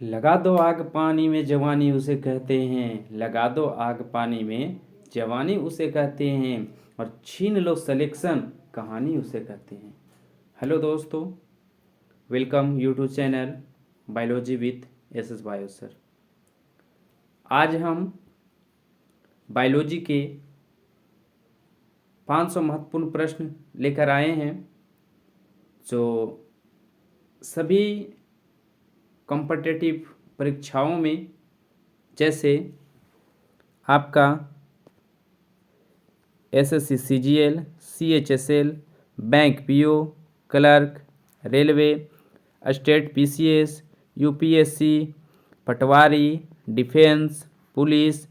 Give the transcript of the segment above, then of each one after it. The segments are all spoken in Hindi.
लगा दो आग पानी में जवानी उसे कहते हैं, लगा दो आग पानी में जवानी उसे कहते हैं, और छीन लो सिलेक्शन कहानी उसे कहते हैं। हेलो दोस्तों, welcome YouTube channel biology with S bio sir. आज हम बायोलॉजी के 500 महत्वपूर्ण प्रश्न लेकर आए हैं जो सभी कॉम्पिटिटिव परीक्षाओं में, जैसे आपका SSC CGL, CHSL, bank PO, clerk, railway, state PCS, UPSC, patwari, defence, police,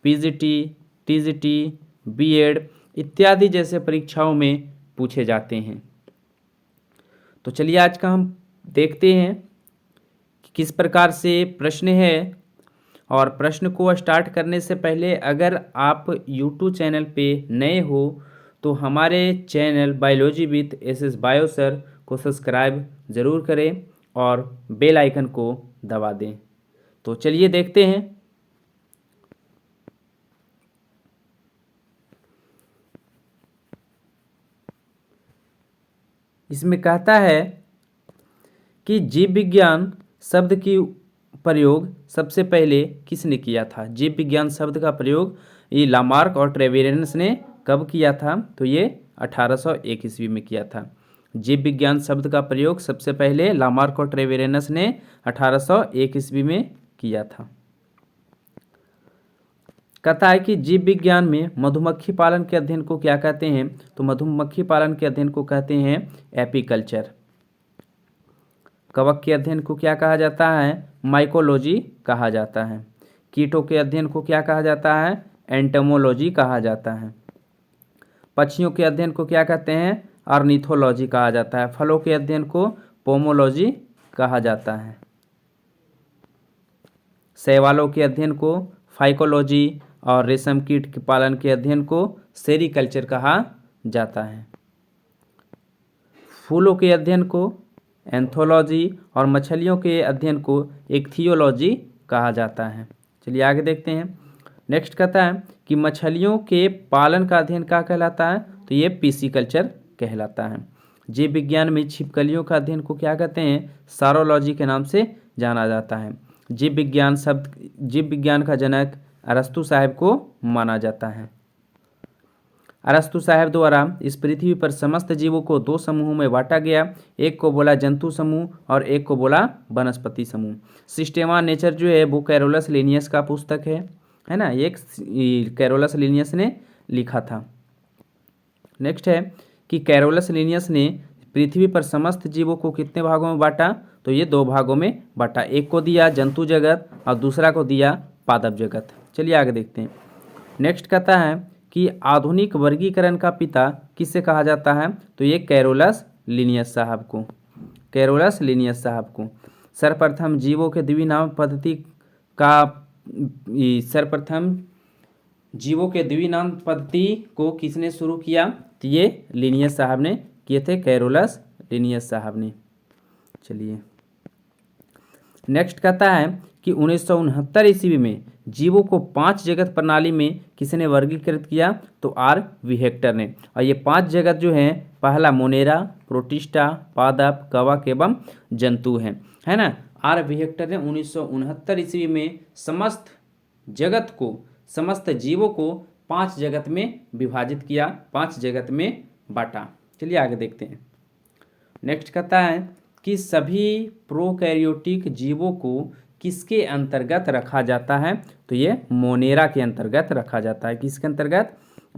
PGT, TGT, BEd इत्यादि जैसे परीक्षाओं में पूछे जाते हैं। तो चलिए आज का हम देखते हैं कि किस प्रकार से प्रश्न है। और प्रश्न को स्टार्ट करने से पहले अगर आप यूट्यूब चैनल पे नए हो तो हमारे channel biology with S bio sir को सब्सक्राइब ज़रूर करें और बेल आइकन को दबा दें। तो चलिए देखते हैं। इसमें कहता है कि जीव विज्ञान शब्द की प्रयोग सबसे पहले किसने किया था। जीव विज्ञान शब्द का प्रयोग ये लामार्क और ट्रेवेरेनस ने कब किया था, तो ये 1801 ईस्वी में किया था। जीव विज्ञान शब्द का प्रयोग सबसे पहले लामार्क और ट्रेवेरेनस ने 1801 ईस्वी में किया था। कहता है कि जीव विज्ञान में मधुमक्खी पालन के अध्ययन को क्या कहते हैं, तो मधुमक्खी पालन के अध्ययन को कहते हैं एपीकल्चर। कवक के अध्ययन को क्या कहा जाता है, माइकोलॉजी कहा जाता है। कीटों के अध्ययन को क्या कहा जाता है, एंटोमोलॉजी कहा जाता है। पक्षियों के अध्ययन को क्या कहते हैं, ऑर्निथोलॉजी कहा जाता है। फलों के अध्ययन को पोमोलॉजी कहा जाता है। शैवालों के अध्ययन को फाइकोलॉजी और रेशम कीट के पालन के अध्ययन को सेरीकल्चर कहा जाता है। फूलों के अध्ययन को एंथोलॉजी और मछलियों के अध्ययन को इक्थियोलॉजी कहा जाता है। चलिए आगे देखते हैं। नेक्स्ट कहता है कि मछलियों के पालन का अध्ययन क्या कहलाता है, तो ये पीसीकल्चर कहलाता है। जीव विज्ञान में छिपकलियों का अध्ययन को क्या कहते हैं, सारोलॉजी के नाम से जाना जाता है। जीव विज्ञान का जनक अरस्तु साहब को माना जाता है। अरस्तु साहब द्वारा इस पृथ्वी पर समस्त जीवों को दो समूहों में बांटा गया। एक को बोला जंतु समूह और एक को बोला वनस्पति समूह। सिस्टेमा नेचर जो है वो कैरोलस लिनियस का पुस्तक है ना, एक कैरोलस लिनियस ने लिखा था। नेक्स्ट है कि कैरोलस लिनियस ने पृथ्वी पर समस्त जीवों को कितने भागों में बांटा, तो ये 2 भागों में बांटा। एक को दिया जंतु जगत और दूसरा को दिया पादप जगत। चलिए आगे देखते हैं। नेक्स्ट कहता है कि आधुनिक वर्गीकरण का पिता किसे कहा जाता है, तो ये कैरोलस लिनियस साहब को। कैरोलस लिनियस साहब को सर्वप्रथम जीवों के द्विनाम पद्धति को किसने शुरू किया, तो ये लिनियस साहब ने किए थे, कैरोलस लिनियस साहब ने। चलिए नेक्स्ट कहता है कि 1969 ईस्वी में जीवों को 5 जगत प्रणाली में किसने वर्गीकृत किया, तो आर विहेक्टर ने। और ये 5 जगत जो हैं, पहला मोनेरा, प्रोटिस्टा, पादप, कवक एवं जंतु हैं, है ना। आर विहेक्टर ने 1969 ईस्वी में समस्त जीवों को 5 जगत में विभाजित किया, 5 जगत में बांटा। चलिए आगे देखते हैं। नेक्स्ट कहता है कि सभी प्रोकैरियोटिक जीवों को किसके अंतर्गत रखा जाता है, तो ये मोनेरा के अंतर्गत रखा जाता है। किसके अंतर्गत,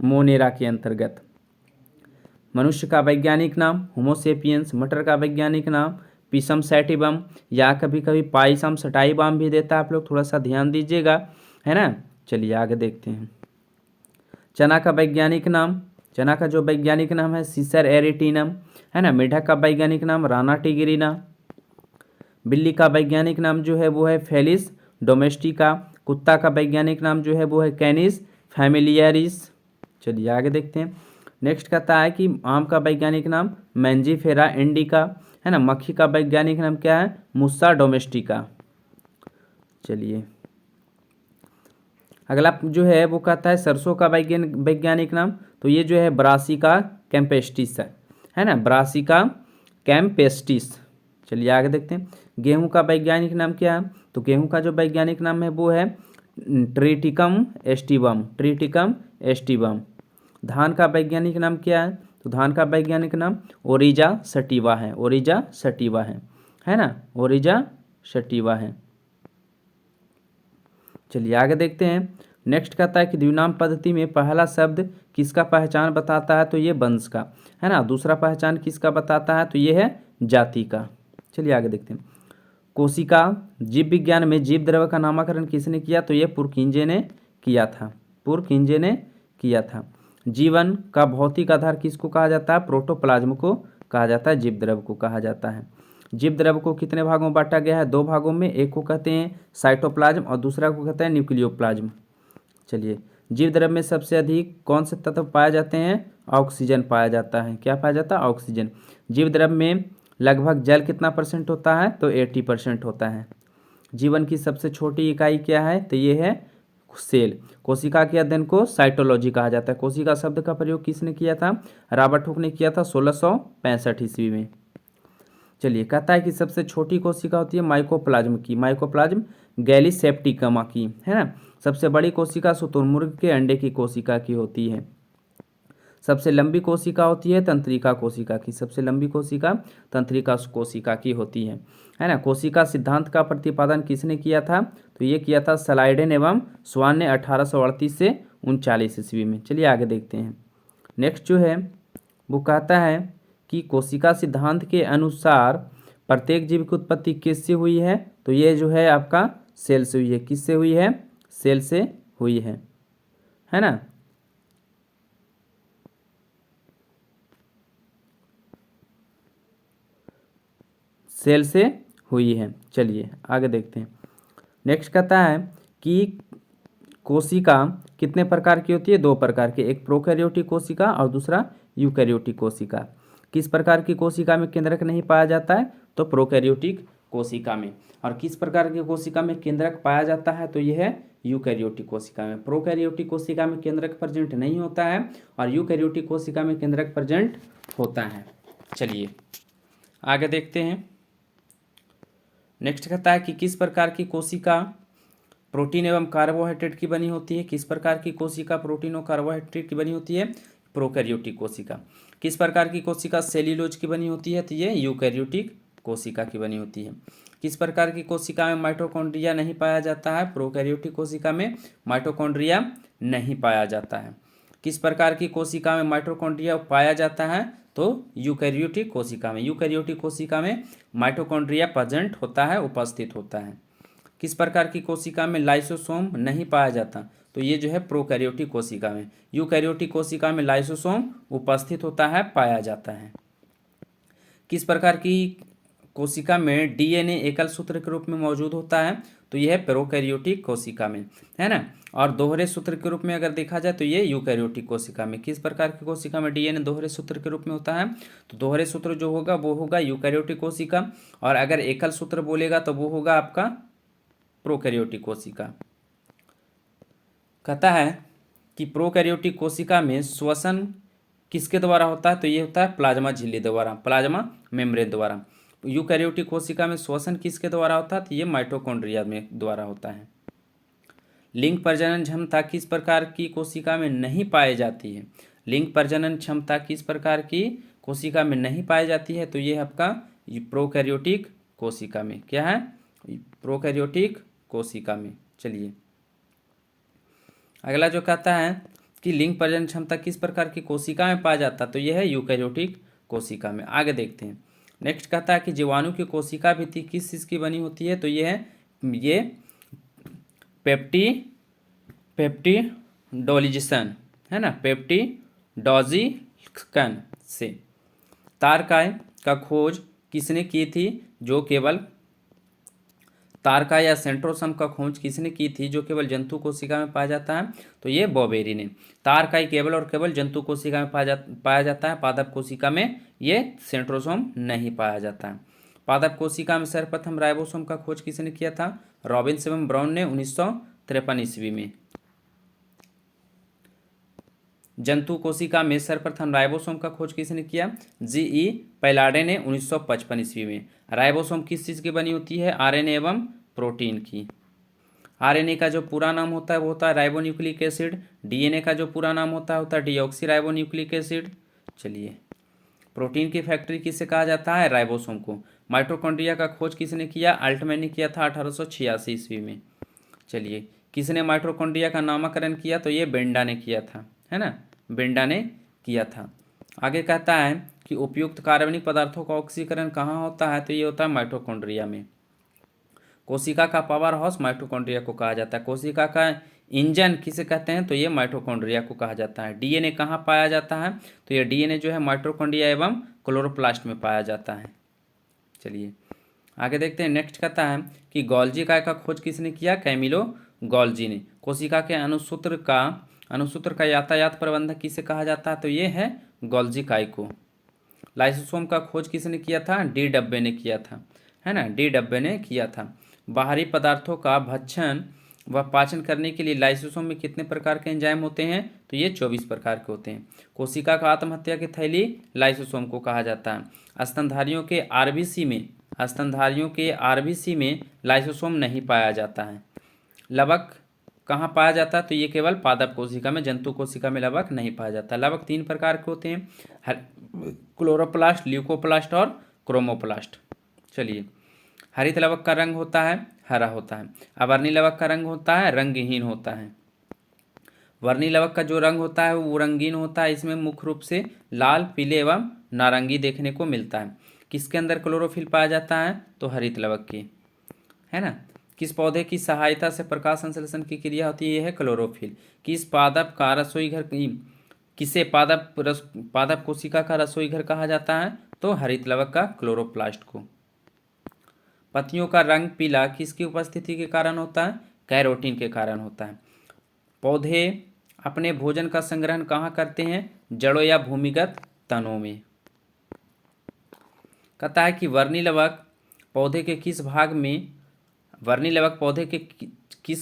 मोनेरा के अंतर्गत। मनुष्य का वैज्ञानिक नाम होमोसेपियंस, मटर का वैज्ञानिक नाम पिसम सैटिवम या कभी कभी पाइसम सटाइवम भी देता है, आप लोग थोड़ा सा ध्यान दीजिएगा, है ना। चलिए आगे देखते हैं। चना का जो वैज्ञानिक नाम है सीसर एरिटिनम, है ना। मेढक का वैज्ञानिक नाम राना टिगरिना। बिल्ली का वैज्ञानिक नाम जो है वो है फेलिस डोमेस्टिका। कुत्ता का वैज्ञानिक नाम जो है वो है कैनिस फैमिलियरिस। चलिए आगे देखते हैं। नेक्स्ट कहता है कि आम का वैज्ञानिक नाम मैंजीफेरा इंडिका, है ना। मक्खी का वैज्ञानिक नाम क्या है, मुस्सा डोमेस्टिका। चलिए अगला जो है वो कहता है सरसों का वैज्ञानिक नाम। तो ये जो है ब्रासिका कैम्पेस्टिस है ना, ब्रासिका कैम्पेस्टिस। चलिए आगे देखते हैं। गेहूं का वैज्ञानिक नाम क्या है? तो गेहूं का जो वैज्ञानिक नाम है वो है ट्रिटिकम एस्टिवम, ट्रिटिकम एस्टिवम। धान का वैज्ञानिक नाम क्या है? तो धान का वैज्ञानिक नाम ओरिजा सटिवा है, ओरिजा सटिवा है ना, ओरिजा सटिवा है। चलिए आगे देखते हैं। नेक्स्ट कहता है कि द्विनाम पद्धति में पहला शब्द किसका पहचान बताता है? तो ये वंश का है ना। दूसरा पहचान किसका बताता है? तो ये है जाति का। चलिए आगे देखते हैं। कोशिका जीव विज्ञान में जीव द्रव्य का नामकरण किसने किया? तो ये पुरकिंजे ने किया था, पुरकिंजे ने किया था। जीवन का भौतिक आधार किसको कहा जाता है? प्रोटोप्लाज्म को कहा जाता है, जीव द्रव्य को कहा जाता है। जीव द्रव्य को कितने भागों में बांटा गया है? दो भागों में। एक को कहते हैं साइटोप्लाज्म और दूसरा को कहते हैं न्यूक्लियोप्लाज्म। चलिए जीव द्रव्य में सबसे अधिक कौन से तत्व पाए जाते हैं? ऑक्सीजन पाया जाता है। क्या पाया जाता है? ऑक्सीजन। जीव द्रव्य में लगभग जल कितना % होता है? तो 80% होता है। जीवन की सबसे छोटी इकाई क्या है? तो ये है सेल। कोशिका के अध्ययन को साइटोलॉजी कहा जाता है। कोशिका शब्द का प्रयोग किसने किया था? रॉबर्ट हुक ने किया था 1665 ईस्वी में। चलिए कहता है कि सबसे छोटी कोशिका होती है माइकोप्लाज्म की, माइकोप्लाज्म गैलीसेप्टिकमा की, है ना। सबसे बड़ी कोशिका शुतुरमुर्ग के अंडे की कोशिका की होती है। सबसे लंबी कोशिका होती है तंत्रिका कोशिका की, सबसे लंबी कोशिका तंत्रिका कोशिका की होती है ना। कोशिका सिद्धांत का प्रतिपादन किसने किया था? तो ये किया था स्लाइडेन एवं स्वान ने 1838 से 39 ईस्वी में। चलिए आगे देखते हैं। नेक्स्ट जो है वो कहता है कि कोशिका सिद्धांत के अनुसार प्रत्येक जीव की उत्पत्ति किससे हुई है? तो ये जो है आपका सेल से हुई है। किससे हुई है? सेल से हुई है ना। सेल से हुई है। चलिए आगे देखते हैं। नेक्स्ट कहता है कि कोशिका कितने प्रकार की होती है? दो प्रकार की, एक प्रोकैरियोटिक कोशिका और दूसरा यूकैरियोटिक कोशिका। किस प्रकार की कोशिका में केंद्रक नहीं पाया जाता है? तो प्रोकैरियोटिक कोशिका में। और किस प्रकार की कोशिका में केंद्रक पाया जाता है? तो यह है यूकैरियोटिक कोशिका में। प्रोकैरियोटिक कोशिका में केंद्रक प्रेजेंट नहीं होता है और यूकैरियोटिक कोशिका में केंद्रक प्रेजेंट होता है। चलिए आगे देखते हैं। नेक्स्ट कहता है कि किस प्रकार की कोशिका प्रोटीन एवं कार्बोहाइड्रेट की बनी होती है? किस प्रकार की कोशिका प्रोटीन और कार्बोहाइड्रेट की बनी होती है? प्रोकैरियोटिक कोशिका। किस प्रकार की कोशिका सेल्यूलोज की बनी होती है? तो ये यूकैरियोटिक कोशिका की बनी होती है। किस प्रकार की कोशिका में माइटोकॉन्ड्रिया नहीं पाया जाता है? प्रोकैरियोटिक कोशिका में माइटोकॉन्ड्रिया नहीं पाया जाता है। किस प्रकार की कोशिका में माइटोकॉन्ड्रिया पाया जाता है? तो यूकैरियोटिक कोशिका में। यूकैरियोटिक कोशिका में माइटोकॉन्ड्रिया प्रेजेंट होता है, उपस्थित होता है। किस प्रकार की कोशिका में लाइसोसोम नहीं पाया जाता? तो ये जो है प्रोकैरियोटिक कोशिका में। यूकैरियोटिक कोशिका में लाइसोसोम उपस्थित होता है, पाया जाता है। किस प्रकार की कोशिका में डीएनए एकल सूत्र के रूप में मौजूद होता है? तो यह है प्रोकैरियोटिक कोशिका में, है ना। और दोहरे सूत्र के रूप में अगर देखा जाए तो ये यूकैरियोटिक कोशिका में। किस प्रकार की कोशिका में डीएनए दोहरे सूत्र के रूप में होता है? तो दोहरे सूत्र जो होगा वो होगा यूकैरियोटिक कोशिका, और अगर एकल सूत्र बोलेगा तो वो होगा आपका प्रोकैरियोटिक कोशिका। कहता है कि प्रोकैरियोटिक कोशिका में श्वसन किसके द्वारा होता है? तो ये होता है प्लाज्मा झिल्ली द्वारा, प्लाज्मा मेम्ब्रेन द्वारा। यूकैरियोटिक कोशिका में श्वसन किसके द्वारा होता है? तो ये माइटोकॉन्ड्रिया में द्वारा होता है। लिंग प्रजनन क्षमता किस प्रकार की कोशिका में नहीं पाई जाती है? लिंग प्रजनन क्षमता किस प्रकार की कोशिका में नहीं पाई जाती है? तो ये आपका प्रोकैरियोटिक कोशिका में। क्या है? प्रोकैरियोटिक कोशिका में। चलिए अगला जो कहता है कि लिंग प्रजनन क्षमता किस प्रकार की कोशिका में पाया जाता है? तो यह है यूकैरियोटिक कोशिका में। आगे देखते हैं। नेक्स्ट कहता है कि जीवाणु की कोशिका भित्ति किस चीज़ की बनी होती है? तो ये है ये पेप्टिडोलिजिसन, है ना, पेप्टिडोजिकन से। तारकाय का खोज किसने की थी? जो केवल तारका या सेंट्रोसम का खोज किसने की थी जो केवल जंतु कोशिका में पाया जाता है? तो ये बॉबेरी ने। तारकाई केवल और केवल जंतु कोशिका में पाया जाता है, पादप कोशिका में ये सेंट्रोसोम नहीं पाया जाता है। पादप कोशिका में सर्वप्रथम राइबोसोम का खोज किसने किया था? रॉबिन्स एवं ब्राउन ने 1953 ईस्वी में। जंतु कोशिका में सर्वप्रथम राइबोसोम का खोज किसने किया? जी.ई. पैलाडे ने 1955 ईस्वी में। राइबोसोम किस चीज़ की बनी होती है? आरएनए एवं प्रोटीन की। आरएनए का जो पूरा नाम होता है वो होता है राइबोन्यूक्लिक एसिड। डीएनए का जो पूरा नाम होता है डीऑक्सी राइबोन्यूक्लिक एसिड। चलिए, प्रोटीन की फैक्ट्री किसे कहा जाता है? राइबोसोम को। माइटोकॉन्ड्रिया का खोज किसने किया? अल्टमैन ने किया था 1886 ईस्वी में। चलिए, किसने माइटोकॉन्ड्रिया का नामकरण किया? तो ये बेंडा ने किया था, है ना, बेंडा ने किया था। आगे कहता है कि उपयुक्त कार्बनिक पदार्थों का ऑक्सीकरण कहाँ होता है? तो ये होता है माइटोकॉन्ड्रिया में। कोशिका का पावर हाउस माइटोकॉन्ड्रिया को कहा जाता है। कोशिका का इंजन किसे कहते हैं? तो ये माइटोकॉन्ड्रिया को कहा जाता है। डीएनए कहाँ पाया जाता है? तो ये डीएनए जो है माइटोकॉन्ड्रिया एवं क्लोरोप्लास्ट में पाया जाता है। चलिए आगे देखते हैं। नेक्स्ट कहता है कि गोल्जी काय का खोज किसने किया? कैमिलो गोल्जी ने। कोशिका के अनुसूत्र का यातायात प्रबंधक किसे कहा जाता है? तो ये है गोल्जी काय को। लाइसोसोम का खोज किसने किया था? डी डब्बे ने किया था, है ना, डी डब्बे ने किया था। बाहरी पदार्थों का भक्षण व पाचन करने के लिए लाइसोसोम में कितने प्रकार के एंजाइम होते हैं? तो ये 24 प्रकार के होते हैं। कोशिका का आत्महत्या की थैली लाइसोसोम को कहा जाता है। स्तनधारियों के आरबीसी में लाइसोसोम नहीं पाया जाता है। लवक कहाँ पाया जाता है? तो ये केवल पादप कोशिका में, जंतु कोशिका में लवक नहीं पाया जाता। लवक 3 प्रकार के होते हैं, क्लोरोप्लास्ट, ल्यूकोप्लास्ट और क्रोमोप्लास्ट। चलिए, हरित लवक का रंग होता है हरा होता है। अवर्णी लवक का रंग होता है रंगहीन होता है। वर्णी लवक का जो रंग होता है वो रंगीन होता है। इसमें मुख्य रूप से लाल, पीले एवं नारंगी देखने को मिलता है। किसके अंदर क्लोरोफिल पाया जाता है? तो हरित लवक के, है ना। किस पौधे की सहायता से प्रकाश संश्लेषण की क्रिया होती है? यह है क्लोरोफिल। किस पादप का रसोई घर किसे पादप कोशिका का रसोई घर कहा जाता है? तो हरित लवक का क्लोरोप्लास्ट को। पत्तियों का रंग पीला किसकी उपस्थिति के कारण होता है? कैरोटीन के कारण होता है। पौधे अपने भोजन का संग्रहण कहाँ करते हैं? जड़ों या भूमिगत तनों में। कहता है कि वर्णी लवक पौधे के किस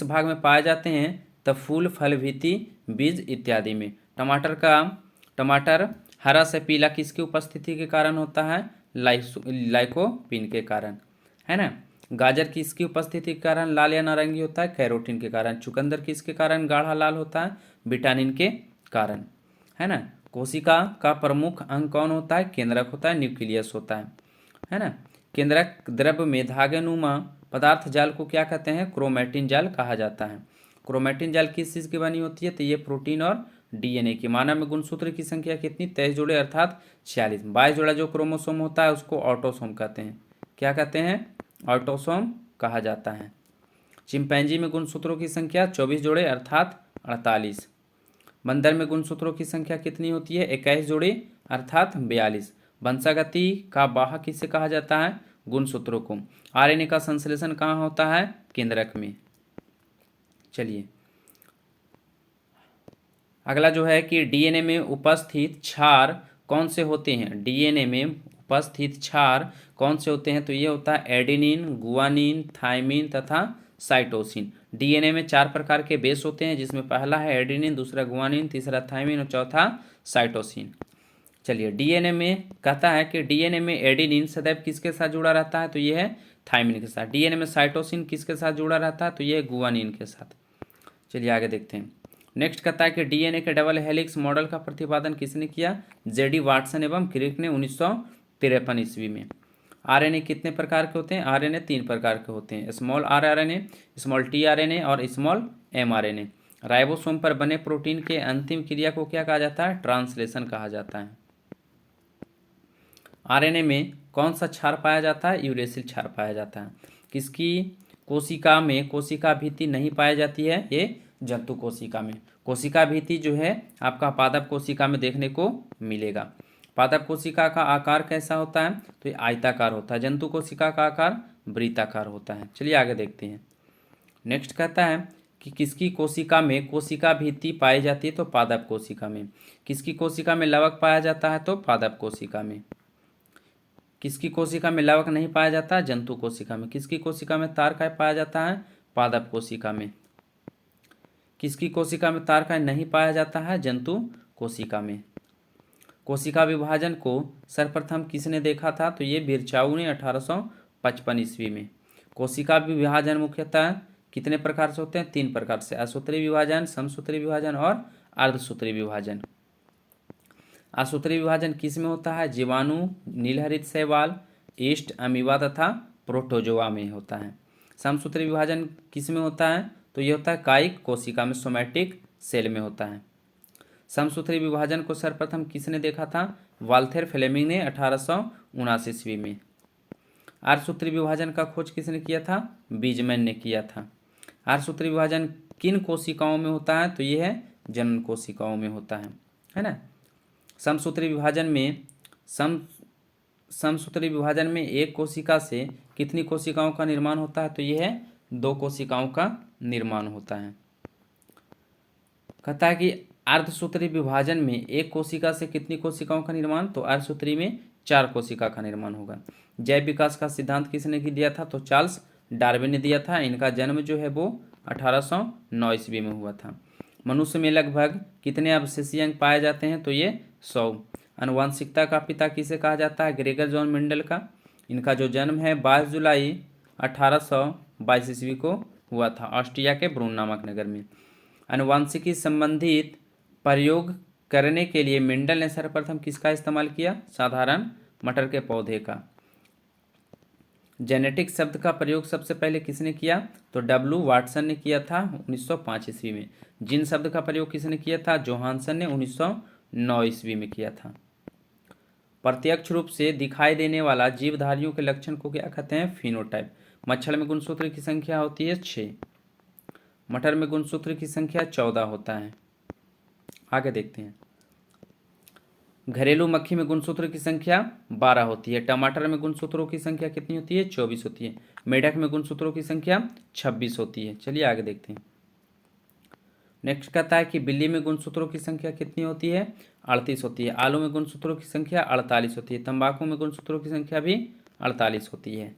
भाग में पाए जाते हैं? तो फूल, फल, भित्ति, बीज इत्यादि में। टमाटर हरा से पीला किसकी उपस्थिति के कारण होता है? लाइकोपीन के कारण, है ना। गाजर किसकी उपस्थिति के कारण लाल या नारंगी होता है? कैरोटीन के कारण। चुकंदर किसके कारण गाढ़ा लाल होता है? विटामिन के कारण, है ना। कोशिका का प्रमुख अंग कौन होता है? केंद्रक होता है, न्यूक्लियस होता है ना। केंद्रक द्रव्य में धागेनुमा पदार्थ जाल को क्या कहते हैं? क्रोमैटिन जाल कहा जाता है। क्रोमैटिन जाल किस चीज़ की बनी होती है? तो ये प्रोटीन और डीएनए की। मानव में गुणसूत्र की संख्या कितनी? 23 जोड़े अर्थात 46। 22 जोड़ा जो क्रोमोसोम होता है उसको ऑटोसोम कहते हैं। क्या कहते हैं? ऑटोसोम कहा जाता है। चिंपैंजी में गुणसूत्रों की संख्या 24 जोड़े अर्थात 48। बंदर में गुणसूत्रों की संख्या कितनी होती है? 21 जोड़े अर्थात 42। वंशागति का वाहक किसे कहा जाता है? गुणसूत्रों को। आरएनए का संश्लेषण कहाँ होता है? केंद्रक में। चलिए अगला जो है कि डीएनए में उपस्थित क्षार कौन से होते हैं? डीएनए में उपस्थित क्षार कौन से होते हैं? तो ये होता है एडेनिन, गुआनिन, थाइमिन तथा साइटोसिन। डीएनए में 4 प्रकार के बेस होते हैं, जिसमें पहला है एडेनिन, दूसरा गुआनिन, तीसरा थाइमिन और चौथा साइटोसिन। चलिए, डीएनए में कहता है कि डीएनए में एडेनिन सदैव किसके साथ जुड़ा रहता है? तो ये है थाइमिन के साथ। डीएनए में साइटोसिन किसके साथ जुड़ा रहता है? तो ये है गुआनिन के साथ। चलिए आगे देखते हैं। नेक्स्ट कहता है कि डीएनए के डबल हेलिक्स मॉडल का प्रतिपादन किसने किया? जेडी वाटसन एवं क्रिक ने 1953 ईस्वी में। आरएनए कितने प्रकार के होते हैं? आरएनए 3 प्रकार के होते हैं, small RNA, small T RNA और स्मॉल एमआरएनए। राइबोसोम पर बने प्रोटीन के अंतिम क्रिया को क्या कहा जाता है? ट्रांसलेशन कहा जाता है। आरएनए में कौन सा क्षार पाया जाता है? यूरेसिल क्षार पाया जाता है। किसकी कोशिका में कोशिका भित्ति नहीं पाई जाती है? ये जंतु कोशिका में। कोशिका भित्ति जो है आपका पादप कोशिका में देखने को मिलेगा। पादप कोशिका का आकार कैसा होता है? तो ये आयताकार होता है। जंतु कोशिका का आकार वृत्ताकार होता है। चलिए आगे देखते हैं। नेक्स्ट कहता है कि किसकी कोशिका में कोशिका भित्ति पाई जाती है? तो पादप कोशिका में। किसकी कोशिका में लवक पाया जाता है? तो पादप कोशिका में। किसकी कोशिका में लवक नहीं पाया जाता है? जंतु कोशिका में। किसकी कोशिका में तारकाय पाया जाता है? पादप कोशिका में। किसकी कोशिका में तारकाय नहीं पाया जाता है? जंतु कोशिका में। कोशिका विभाजन को सर्वप्रथम किसने देखा था? तो ये बिरचाऊ ने 1855 ईस्वी में। कोशिका विभाजन मुख्यतः कितने प्रकार से होते हैं? 3 प्रकार से, असूत्री विभाजन, समसूत्री विभाजन और अर्धसूत्री विभाजन। असूत्री विभाजन किस में होता है? जीवाणु, नीलहरित शैवाल, ईस्ट, अमीबा तथा प्रोटोजोआ में होता है। समसूत्री विभाजन किस में होता है? तो ये होता है कायिक कोशिका में, सोमैटिक सेल में होता है। समसूत्री विभाजन को सर्वप्रथम किसने देखा था? वाल्थेर फ्लेमिंग ने 1879 ईस्वी में। अर्धसूत्री विभाजन का खोज किसने किया था? बीजमैन ने किया था। अर्धसूत्री विभाजन किन कोशिकाओं में होता है? तो ये है जनन कोशिकाओं में होता है ना। समसूत्री विभाजन में समसूत्री विभाजन में एक कोशिका से कितनी कोशिकाओं का निर्माण होता है? तो यह है 2 कोशिकाओं का निर्माण होता है। कहता है कि अर्धसूत्री विभाजन में एक कोशिका से कितनी कोशिकाओं का निर्माण? तो अर्धसूत्री में 4 कोशिका का निर्माण होगा। जैव विकास का सिद्धांत किसने दिया था? तो चार्ल्स डार्विन ने दिया था। इनका जन्म जो है वो 1809 ईस्वी में हुआ था। मनुष्य में लगभग कितने अवशेषीय अंग पाए जाते हैं? तो ये 100। आनुवंशिकता का पिता किसे कहा जाता है? ग्रेगर जॉन मेंडल का। इनका जो जन्म है 22 जुलाई 1822 ईस्वी को हुआ था, ऑस्ट्रिया के ब्रून नामक नगर में। आनुवंशिकी संबंधित प्रयोग करने के लिए मेंडल ने सर्वप्रथम किसका इस्तेमाल किया? साधारण मटर के पौधे का। जेनेटिक शब्द का प्रयोग सबसे पहले किसने किया? तो डब्ल्यू वाटसन ने किया था 1905 ईस्वी में। जीन शब्द का प्रयोग किसने किया था? जोहानसन ने 1909 ईस्वी में किया था। प्रत्यक्ष रूप से दिखाई देने वाला जीवधारियों के लक्षण को क्या कहते हैं? फिनोटाइप। मच्छर में गुणसूत्र की संख्या होती है 6। मटर में गुणसूत्र की संख्या 14 होता है। आगे देखते हैं। घरेलू मक्खी में गुणसूत्र की संख्या 12 होती है। टमाटर में गुणसूत्रों की संख्या कितनी होती है? 24 होती है। मेढक में गुणसूत्रों की संख्या 26 होती है। चलिए आगे देखते हैं। नेक्स्ट कहता है कि बिल्ली में गुणसूत्रों की संख्या कितनी होती है? 38 होती है। आलू में गुणसूत्रों की संख्या 48 होती है। तंबाकू में गुणसूत्रों की संख्या भी 48 होती है।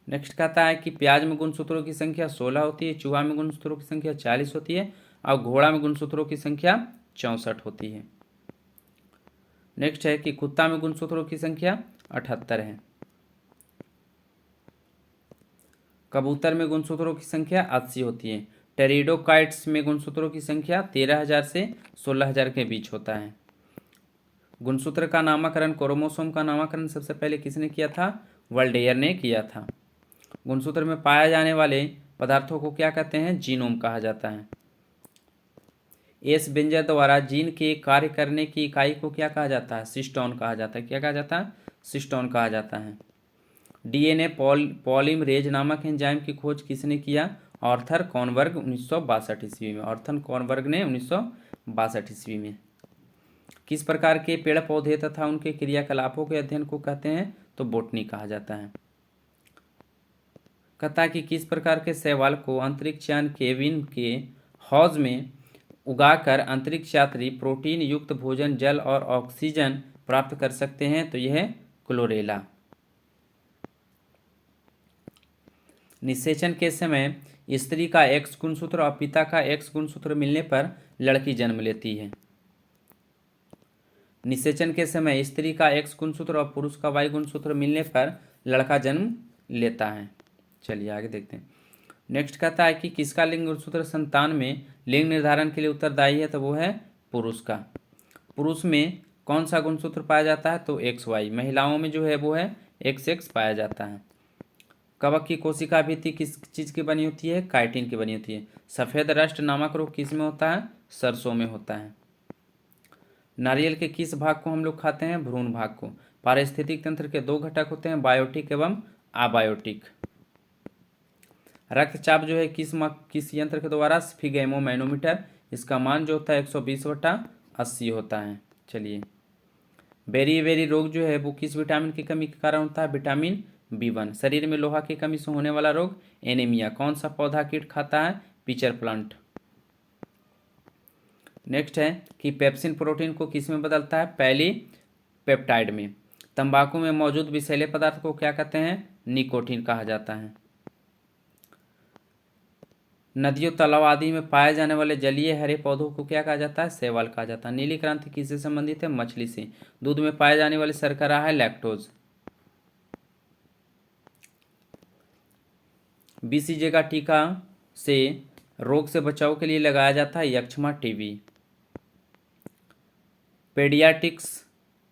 नेक्स्ट कहता है कि प्याज में गुणसूत्रों की संख्या 16 होती है। चूहा में गुणसूत्रों की संख्या 40 होती है और घोड़ा में गुणसूत्रों की संख्या 64 होती है। नेक्स्ट है कि कुत्ता में गुणसूत्रों की संख्या 78 है। कबूतर में गुणसूत्रों की संख्या 80 होती है। टेरिडोकाइट्स में गुणसूत्रों की संख्या 13,000 से 16,000 के बीच होता है। गुणसूत्र का नामकरण, क्रोमोसोम का नामकरण सबसे पहले किसने किया था? वल्डेयर ने किया था। गुणसूत्र में पाए जाने वाले पदार्थों को क्या कहते हैं? जीनोम कहा जाता है। एस बेंजर द्वारा जीन के कार्य करने की इकाई को क्या कहा जाता है? सिस्टोन कहा जाता है। क्या कहा जाता है? सिस्टोन कहा जाता है। डीएनए पॉलीमरेज नामक एंजाइम की खोज किसने किया? आर्थर कॉनबर्ग 1962 ईस्वी में। आर्थर कॉनबर्ग ने 1962 ईस्वी में। किस प्रकार के पेड़ पौधे तथा उनके क्रियाकलापों के अध्ययन को कहते हैं? तो बोटनी कहा जाता है। कहता है कि किस प्रकार के शैवाल को अंतरिक्ष यान केविन के हौज में उगाकर अंतरिक्ष यात्री प्रोटीन युक्त भोजन, जल और ऑक्सीजन प्राप्त कर सकते हैं? तो यह है क्लोरेला। निषेचन के समय स्त्री का एक्स गुणसूत्र और पिता का एक्स गुणसूत्र मिलने पर लड़की जन्म लेती है। निषेचन के समय स्त्री का एक्स गुणसूत्र और पुरुष का वाई गुणसूत्र मिलने पर लड़का जन्म लेता है। चलिए आगे देखते हैं। नेक्स्ट कहता है कि किसका लिंग गुणसूत्र संतान में लिंग निर्धारण के लिए उत्तरदायी है? तो वो है पुरुष का। पुरुष में कौन सा गुणसूत्र पाया जाता है? तो एक्स वाई। महिलाओं में जो है वो है एक्स एक्स पाया जाता है। कवक की कोशिका भित्ति किस चीज़ की बनी होती है? काइटिन की बनी होती है। सफ़ेद रस्ट नामक रोग किस में होता है? सरसों में होता है। नारियल के किस भाग को हम लोग खाते हैं? भ्रूण भाग को। पारिस्थितिक तंत्र के 2 घटक होते हैं, बायोटिक एवं अबायोटिक। रक्तचाप जो है किस यंत्र के द्वारा? स्फिगेमो मैनोमीटर। इसका मान जो होता है 120/80 होता है। चलिए, बेरी रोग जो है वो किस विटामिन की कमी के कारण होता है? Vitamin B1। शरीर में लोहा की कमी से होने वाला रोग एनीमिया। कौन सा पौधा कीट खाता है? Pitcher plant. नेक्स्ट है कि पेप्सिन प्रोटीन को किस में बदलता है? पॉलीपेप्टाइड में। तंबाकू में मौजूद विषैले पदार्थ को क्या कहते हैं? निकोटीन कहा जाता है। नदियों, तालाब आदि में पाए जाने वाले जलीय हरे पौधों को क्या कहा जाता है? शैवाल कहा जाता है। नीली क्रांति किससे संबंधित है? मछली से। दूध में पाए जाने वाली शर्करा है लैक्टोज। बीसीजी का टीका से रोग से बचाव के लिए लगाया जाता है यक्ष्मा, टीबी। पेडियाट्रिक्स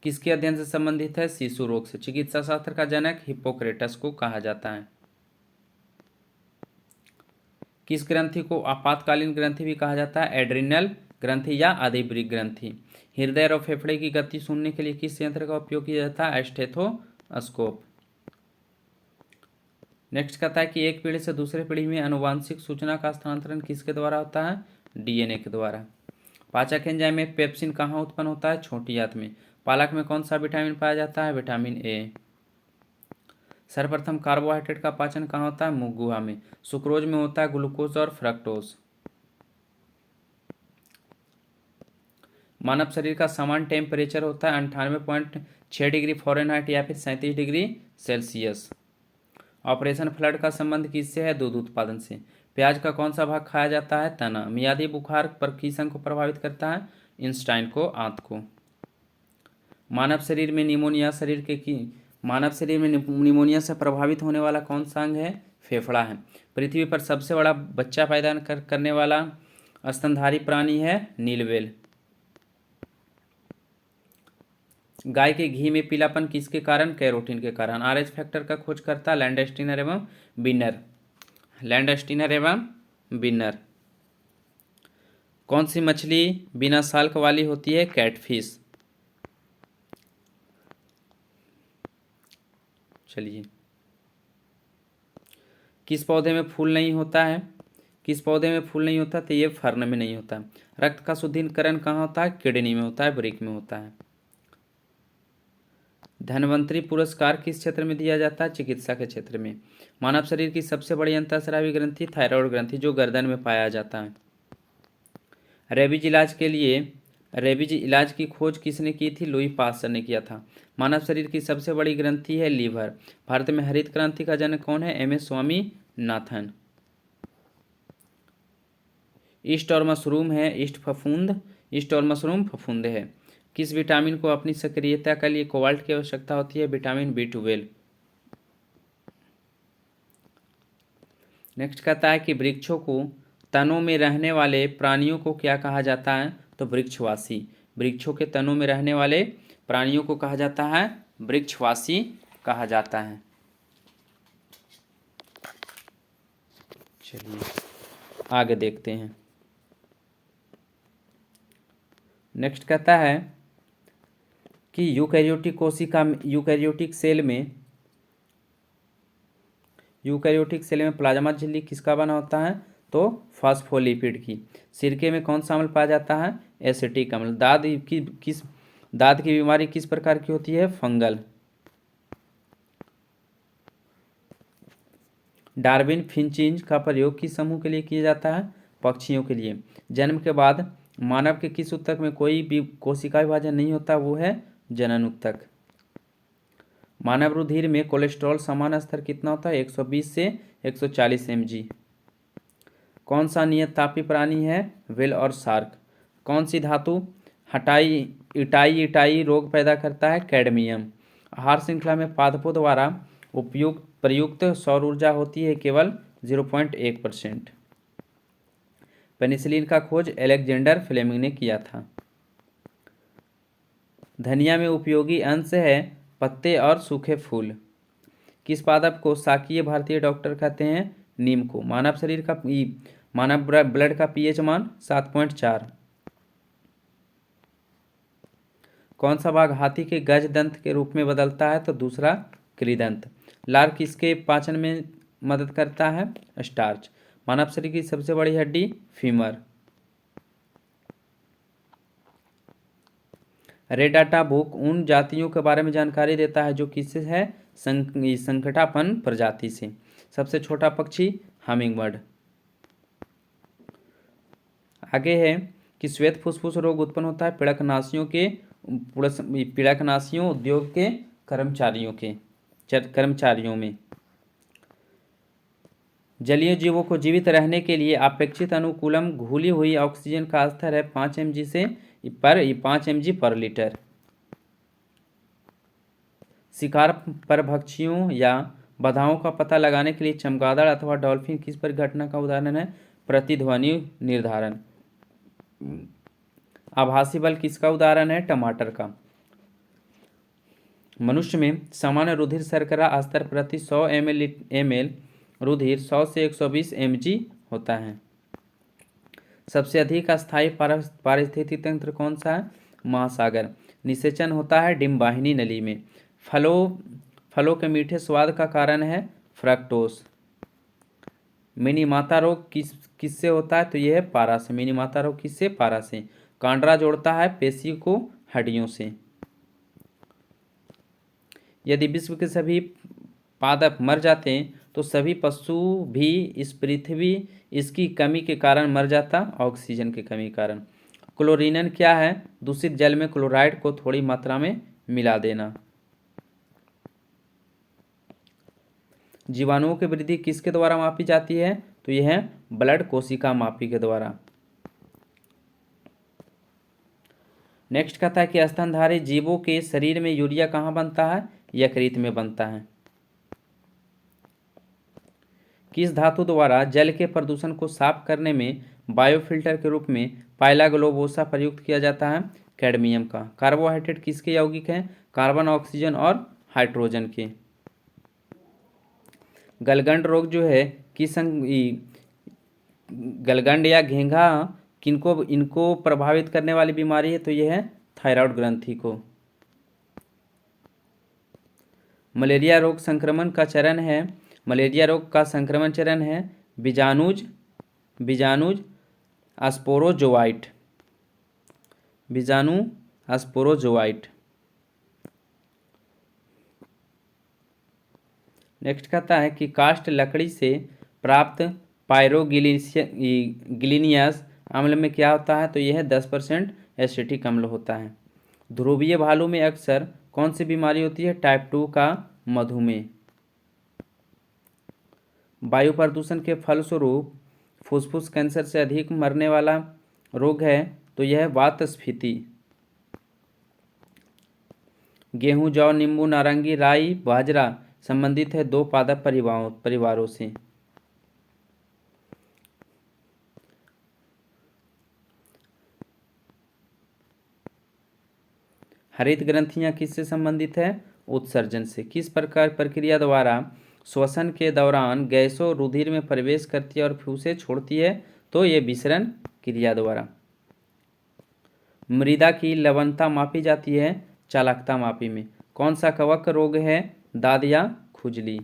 किसके अध्ययन से संबंधित है? शिशु रोग से। चिकित्सा शास्त्र का जनक हिप्पोक्रेटस को कहा जाता है। किस ग्रंथि को आपातकालीन ग्रंथि भी कहा जाता है? एड्रिनल ग्रंथि या आदिवृक्क ग्रंथि। हृदय और फेफड़े की गति सुनने के लिए किस यंत्र का उपयोग किया जाता है? स्टेथोस्कोप। नेक्स्ट कहता है कि एक पीढ़ी से दूसरे पीढ़ी में आनुवांशिक सूचना का स्थानांतरण किसके द्वारा होता है? डीएनए के द्वारा। पाचक एंजाइम में पेप्सिन कहाँ उत्पन्न होता है? छोटी आंत में। पालक में कौन सा विटामिन पाया जाता है? Vitamin A. सर्वप्रथम कार्बोहाइड्रेट का पाचन कहाँ होता है? मुख गुहा में। सुक्रोज में होता है ग्लूकोज और फ्रक्टोज। मानव शरीर का सामान्य टेम्परेचर होता है 98.6 डिग्री फ़ारेनहाइट या फिर 37 डिग्री सेल्सियस। ऑपरेशन फ्लड का संबंध किससे है? दूध उत्पादन से। प्याज का कौन सा भाग खाया जाता है? तना। मियादी बुखार पर किस अंग को प्रभावित करता है? इंस्टाइन को, आंत को। मानव शरीर में निमोनिया से प्रभावित होने वाला कौन सा अंग है? फेफड़ा है। पृथ्वी पर सबसे बड़ा बच्चा पैदा करने वाला स्तनधारी प्राणी है नीलवेल। गाय के घी में पीलापन किसके कारण? कैरोटीन के कारण। आरएच फैक्टर का खोजकर्ता लैंडस्टीनर एवं बिनर। कौन सी मछली बिना साल्क वाली होती है? कैटफिश। चलिए, किस पौधे में फूल नहीं होता है? तो ये फर्न में नहीं होता। रक्त का शुद्धिकरण कहाँ होता है? किडनी में होता है, वृक्क में होता है। धन्वंतरी पुरस्कार किस क्षेत्र में दिया जाता है? चिकित्सा के क्षेत्र में। मानव शरीर की सबसे बड़ी अंतःस्रावी ग्रंथि थायराइड ग्रंथि, जो गर्दन में पाया जाता है। रेबीज इलाज की खोज किसने की थी? लुई पास्चर ने किया था। मानव शरीर की सबसे बड़ी ग्रंथि है लीवर। भारत में हरित क्रांति का जनक कौन है? M S Swaminathan. ईस्ट और मशरूम फफूंद है। किस विटामिन को अपनी सक्रियता के लिए कोबाल्ट की आवश्यकता होती है? Vitamin B12। नेक्स्ट कहता है कि वृक्षों को तनों में रहने वाले प्राणियों को क्या कहा जाता है? तो वृक्षवासी। वृक्षों के तनों में रहने वाले प्राणियों को कहा जाता है वृक्षवासी कहा जाता है। चलिए आगे देखते हैं। नेक्स्ट कहता है कि यूकैरियोटिक सेल में प्लाज्मा झिल्ली किसका बना होता है? तो फास्फोलिपिड की। सिरके में कौन सा अम्ल पाया जाता है? एसिटिक अम्ल। दांत की बीमारी किस प्रकार की होती है? फंगल। डार्विन फिंचिंज का प्रयोग किस समूह के लिए किया जाता है? पक्षियों के लिए। जन्म के बाद मानव के किस ऊतक में कोई भी कोशिका विभाजन नहीं होता? वो है जनन ऊतक। मानव रुधिर में कोलेस्ट्रॉल समान स्तर कितना होता है? 120 से 140 mg। कौन सा नियत तापी प्राणी है? व्हेल और शार्क। कौन सी धातु इटाई रोग पैदा करता है? कैडमियम। आहार श्रृंखला में पादपों द्वारा प्रयुक्त सौर ऊर्जा होती है केवल 0.1%। पेनिसिलिन का खोज अलेक्जेंडर फ्लेमिंग ने किया था। धनिया में उपयोगी अंश है पत्ते और सूखे फूल। किस पादप को शाकीय भारतीय डॉक्टर कहते हैं? नीम को। मानव ब्लड का पीएच मान 7.4। कौन सा भाग हाथी के गज दंत के रूप में बदलता है? तो दूसरा कृदंत। लार किसके पाचन में मदद करता है? स्टार्च। मानव शरीर की सबसे बड़ी हड्डी फीमर। रेड डाटा बुक उन जातियों के बारे में जानकारी देता है जो किससे है? संकटापन प्रजाति से। सबसे छोटा पक्षी हमिंगबर्ड। आगे है कि श्वेत फुसफुस रोग उत्पन्न होता है पिड़कनाशियों उद्योग के कर्मचारियों में। जलीय जीवों को जीवित रहने के लिए अपेक्षित अनुकूलम घुली हुई ऑक्सीजन का स्तर है 5 mg से 5 mg पर लीटर। शिकार परभक्षियों या बाधाओं का पता लगाने के लिए चमगादड़ अथवा डॉल्फिन किस परिघटना का उदाहरण है? प्रतिध्वनि निर्धारण। आभासी बल किसका उदाहरण है? टमाटर का। मनुष्य में सामान्य रुधिर शर्करा स्तर प्रति 100 ml रुधिर 100 से 120 mg होता है। सबसे अधिक अस्थायी पारिस्थितिक तंत्र कौन सा है? महासागर। निषेचन होता है डिम्बाहिनी नली में। फलों के मीठे स्वाद का कारण है फ्रक्टोस। मिनीमाता रोग किससे होता है? तो यह है पारा से। मिनीमाता रोग किससे? पारा से। कांड्रा जोड़ता है पेशी को हड्डियों से। यदि विश्व के सभी पादप मर जाते हैं तो सभी पशु भी इस पृथ्वी इसकी कमी के कारण मर जाता, ऑक्सीजन की कमी के कारण। क्लोरीनन क्या है? दूषित जल में क्लोराइड को थोड़ी मात्रा में मिला देना। जीवाणुओं की वृद्धि किसके द्वारा मापी जाती है? तो यह है ब्लड कोशिका मापी के द्वारा। नेक्स्ट कहता है कि स्तनधारी जीवों के शरीर में यूरिया कहाँ बनता है? यकृत में बनता है। किस धातु द्वारा जल के प्रदूषण को साफ करने में बायोफिल्टर के रूप में पाइला ग्लोबोसा प्रयुक्त किया जाता है? कैडमियम का। कार्बोहाइड्रेट किसके यौगिक हैं? कार्बन, ऑक्सीजन और हाइड्रोजन के। गलगंड रोग जो है गलगंड या घेंघा इनको प्रभावित करने वाली बीमारी है? तो यह है थायराइड ग्रंथि को। मलेरिया रोग संक्रमण का चरण है। मलेरिया रोग का संक्रमण चरण है बीजाणुज स्पोरोजोआइट। बीजाणु स्पोरोजोआइट। नेक्स्ट कहता है कि काष्ठ लकड़ी से प्राप्त पायरोगिलिनियस अम्ल में क्या होता है? तो यह है 10% एसिटिक अम्ल होता है। ध्रुवीय भालू में अक्सर कौन सी बीमारी होती है? टाइप 2 का मधुमेह। वायु प्रदूषण के फलस्वरूप फुसफुस कैंसर से अधिक मरने वाला रोग है? तो यह है वातस्फीति। गेहूं, जौ, नींबू, नारंगी, राई, बाजरा संबंधित है 2 पादप परिवारों से। हरित ग्रंथियां किससे संबंधित है? उत्सर्जन से। किस प्रकार प्रक्रिया द्वारा श्वसन के दौरान गैसों रुधिर में प्रवेश करती है और फिर उसे छोड़ती है? तो ये विसरण क्रिया द्वारा। मृदा की लवणता मापी जाती है चालकता मापी में। कौन सा कवक रोग है? दाद या खुजली।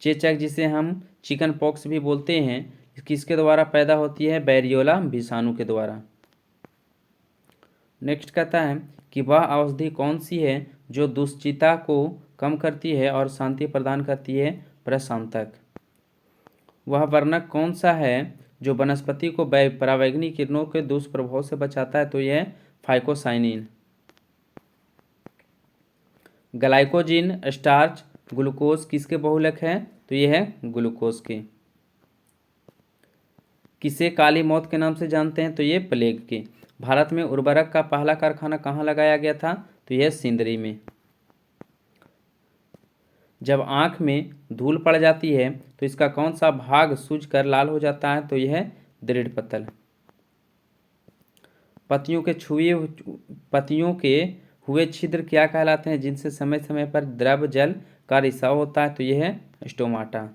चेचक जिसे हम चिकन पॉक्स भी बोलते हैं किसके द्वारा पैदा होती है? बैरियोला विषाणु के द्वारा। नेक्स्ट कहता है कि वह औषधि कौन सी है जो दुश्चिंता को कम करती है और शांति प्रदान करती है? प्रशांतक। वह वर्णक कौन सा है जो वनस्पति को परावैंगनी किरणों के दुष्प्रभाव से बचाता है? तो यह फाइकोसाइनिन। ग्लाइकोजिन, स्टार्च, ग्लूकोज किसके बहुलक है? तो यह है ग्लूकोज के। किसे काली मौत के नाम से जानते हैं? तो ये प्लेग के। भारत में उर्वरक का पहला कारखाना कहाँ लगाया गया था? तो यह सिंदरी में। जब आँख में धूल पड़ जाती है तो इसका कौन सा भाग सूजकर लाल हो जाता है? तो यह है दृढ़ पतल। पत्तियों के हुए छिद्र क्या कहलाते हैं जिनसे समय समय पर द्रव जल का रिसाव होता है? तो यह है स्टोमाटा।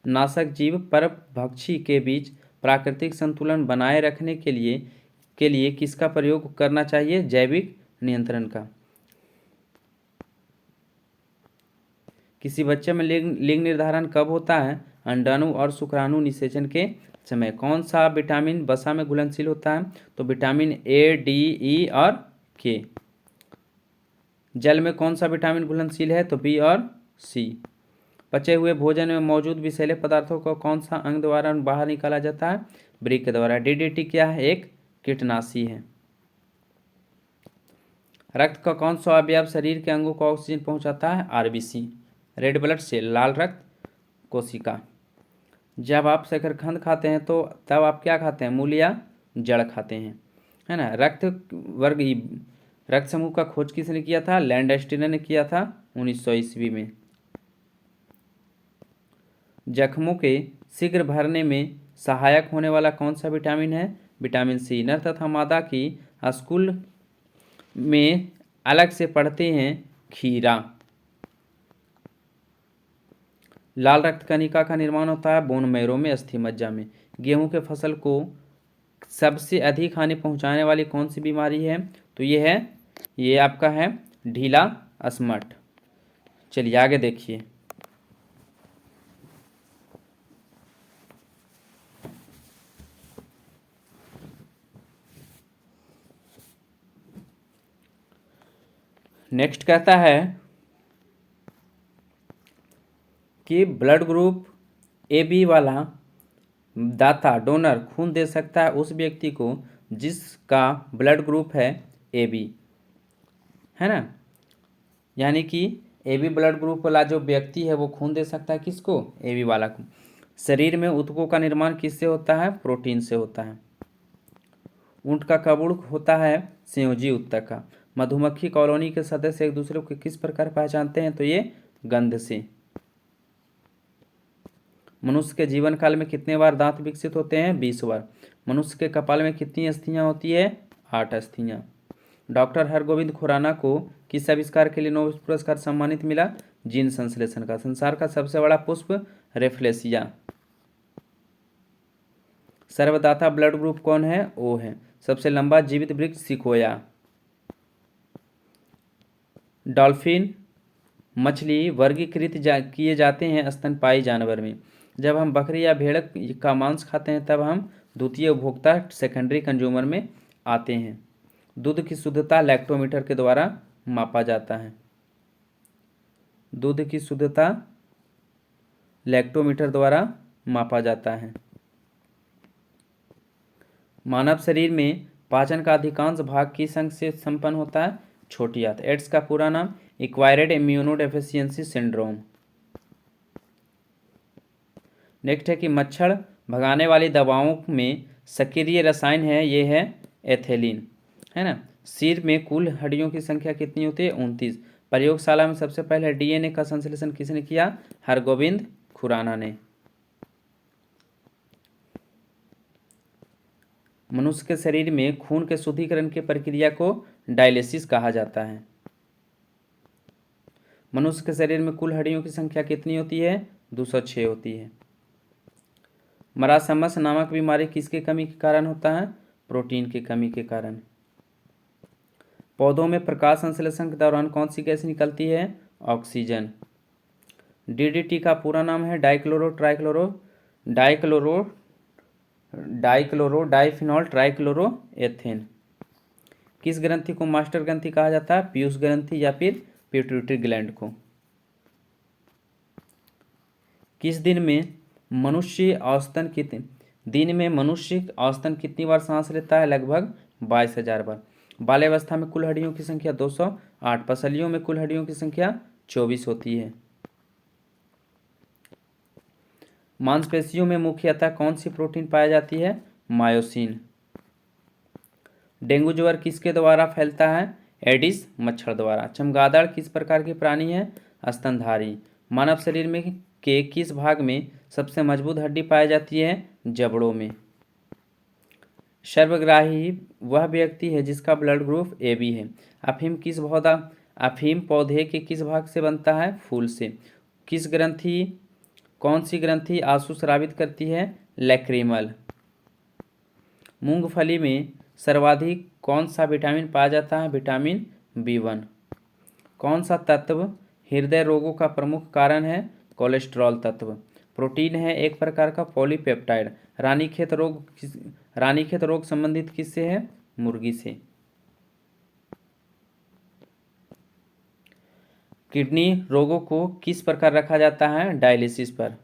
नाशक जीव परभक्षी के बीच प्राकृतिक संतुलन बनाए रखने के लिए किसका प्रयोग करना चाहिए? जैविक नियंत्रण का। किसी बच्चे में लिंग निर्धारण कब होता है? अंडाणु और शुक्राणु निषेचन के समय। कौन सा विटामिन वसा में घुलनशील होता है? तो विटामिन ए, डी, ई और के। जल में कौन सा विटामिन घुलनशील है? तो बी और सी। पचे हुए भोजन में मौजूद विषैले पदार्थों को कौन सा अंग द्वारा बाहर निकाला जाता है? वृक्क के द्वारा। डीडीटी क्या है? एक कीटनाशी है। रक्त का कौन सा अवयव शरीर के अंगों को ऑक्सीजन पहुंचाता है? आरबीसी, रेड ब्लड सेल, लाल रक्त कोशिका। जब आप शकरकंद खाते हैं तो तब आप क्या खाते हैं? मूल या जड़ खाते हैं, है ना। रक्त समूह का खोज किसने किया था? लैंडस्टीनर ने किया था 1900 ईस्वी में। जख्मों के शीघ्र भरने में सहायक होने वाला कौन सा विटामिन है? Vitamin C. नर तथा मादा की स्कूल में अलग से पढ़ते हैं खीरा। लाल रक्त कणिका का निर्माण होता है बोन मैरो में, अस्थि मज्जा में। गेहूं के फसल को सबसे अधिक हानि पहुंचाने वाली कौन सी बीमारी है? तो ये आपका है ढीला अस्मट। चलिए आगे देखिए। नेक्स्ट कहता है कि ब्लड ग्रुप ए बी वाला दाता डोनर खून दे सकता है उस व्यक्ति को जिसका ब्लड ग्रुप है ए बी, है ना। यानी कि ए बी ब्लड ग्रुप वाला जो व्यक्ति है वो खून दे सकता है किसको? ए बी वाला को। शरीर में ऊतकों का निर्माण किससे होता है? प्रोटीन से होता है। ऊंट का कबूड़ होता है संयोजी ऊतक का। मधुमक्खी कॉलोनी के सदस्य एक दूसरे को किस प्रकार पहचानते हैं? तो ये गंध से। मनुष्य के जीवन काल में कितने बार दांत विकसित होते हैं? 20 बार। मनुष्य के कपाल में कितनी अस्थियां होती है? 8 अस्थियां। डॉक्टर हरगोविंद खुराना को किस आविष्कार के लिए नोबेल पुरस्कार सम्मानित मिला? जीन संश्लेषण का। संसार का सबसे बड़ा पुष्प रेफ्लेसिया। सर्वदाता ब्लड ग्रुप कौन है? ओ है। सबसे लंबा जीवित वृक्ष सिकोया। डॉल्फिन मछली वर्गीकृत किए जाते हैं स्तनपायी जानवर में। जब हम बकरी या भेड़ का मांस खाते हैं तब हम द्वितीय उपभोक्ता सेकेंडरी कंज्यूमर में आते हैं। दूध की शुद्धता लैक्टोमीटर के द्वारा मापा जाता है। दूध की शुद्धता लैक्टोमीटर द्वारा मापा जाता है। मानव शरीर में पाचन का अधिकांश भाग किस अंग से संपन्न होता है? छोटी आंत। एड्स का पूरा नाम एक्वायर्ड इम्यूनोडेफिशिएंसी सिंड्रोम। नेक्स्ट है कि मच्छर भगाने वाली दवाओं में सक्रिय रसायन है, ये है एथेलिन, है ना। सिर में कुल हड्डियों की संख्या कितनी होती है? 29। प्रयोगशाला में सबसे पहले डीएनए का संश्लेषण किसने किया? हरगोविंद खुराना ने। मनुष्य के शरीर में खून के शुद्धिकरण की प्रक्रिया को डायलिसिस कहा जाता है। मनुष्य के शरीर में कुल हड्डियों की संख्या कितनी होती है? 206 होती है। मरासमस नामक बीमारी किसके कमी के कारण होता है? प्रोटीन की कमी के कारण। पौधों में प्रकाश संश्लेषण के दौरान कौन सी गैस निकलती है? ऑक्सीजन। डीडीटी का पूरा नाम है डाइफिनॉल ट्राइक्लोरोएथेन। किस ग्रंथि को मास्टर ग्रंथि कहा जाता है? पीयूष ग्रंथि या फिर पिट्यूटरी ग्लैंड को। किस दिन में मनुष्य औसतन कितनी बार सांस लेता है? लगभग 22,000 बार। बाल्यावस्था में कुल हड्डियों की संख्या 208। पसलियों में कुल हड्डियों की संख्या 24 होती है। मांसपेशियों में मुख्यतः कौन सी प्रोटीन पाई जाती है? मायोसिन। डेंगू ज्वर किसके द्वारा फैलता है? एडिस मच्छर द्वारा। चमगादड़ किस प्रकार की प्राणी है? स्तनधारी। मानव शरीर में के किस भाग में सबसे मजबूत हड्डी पाई जाती है? जबड़ों में। सर्वग्राही वह व्यक्ति है जिसका ब्लड ग्रुप ए बी है। अफीम पौधे के किस भाग से बनता है? फूल से। कौन सी ग्रंथि आंसू स्रावित करती है? लैक्रिमल। मूंगफली में सर्वाधिक कौन सा विटामिन पाया जाता है? Vitamin B1। कौन सा तत्व हृदय रोगों का प्रमुख कारण है? कोलेस्ट्रॉल तत्व। प्रोटीन है एक प्रकार का पॉलीपेप्टाइड। रानीखेत रोग संबंधित किससे है? मुर्गी से। किडनी रोगों को किस प्रकार रखा जाता है? डायलिसिस पर।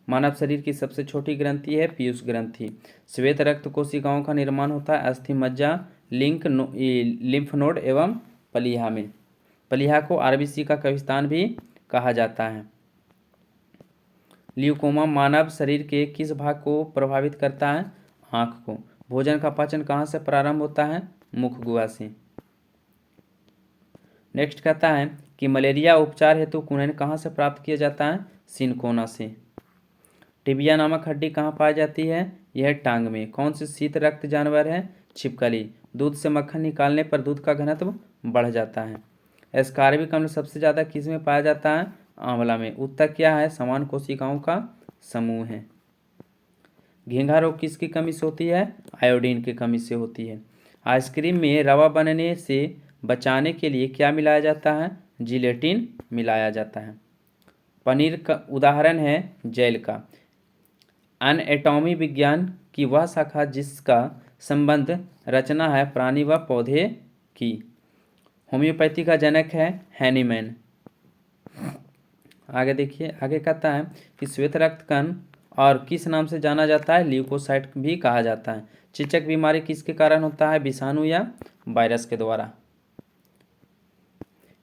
मानव शरीर की सबसे छोटी ग्रंथि है पीयूष ग्रंथि। श्वेत रक्त कोशिकाओं का निर्माण होता है अस्थि मज्जा लिम्फ नोड एवं प्लीहा में। प्लीहा को आरबीसी का कब्रिस्तान भी कहा जाता है। ल्यूकोमा मानव शरीर के किस भाग को प्रभावित करता है? आँख को। भोजन का पाचन कहाँ से प्रारंभ होता है? मुख गुहा से। नेक्स्ट कहता है कि मलेरिया उपचार हेतु कुनैन कहाँ से प्राप्त किया जाता है? सिनकोना से। टिबिया नामक हड्डी कहाँ पाई जाती है? यह टांग में। कौन सी शीत रक्त जानवर है? छिपकली। दूध से मक्खन निकालने पर दूध का घनत्व बढ़ जाता है। एस्कार्बिक अम्ल सबसे ज़्यादा किस में पाया जाता है? आंवला में। उत्तर क्या है? समान कोशिकाओं का समूह है। घींघा रोग किसकी कमी से होती है? आयोडीन की कमी से होती है। आइसक्रीम में रवा बनने से बचाने के लिए क्या मिलाया जाता है? जिलेटिन मिलाया जाता है। पनीर का उदाहरण है जेल का। एनाटॉमी विज्ञान की वह शाखा जिसका संबंध रचना है प्राणी व पौधे की। होम्योपैथी का जनक है हैनीमैन। आगे देखिए, आगे कहता है कि श्वेत रक्त कण और किस नाम से जाना जाता है? ल्यूकोसाइट भी कहा जाता है। चेचक बीमारी किसके कारण होता है? विषाणु या वायरस के द्वारा।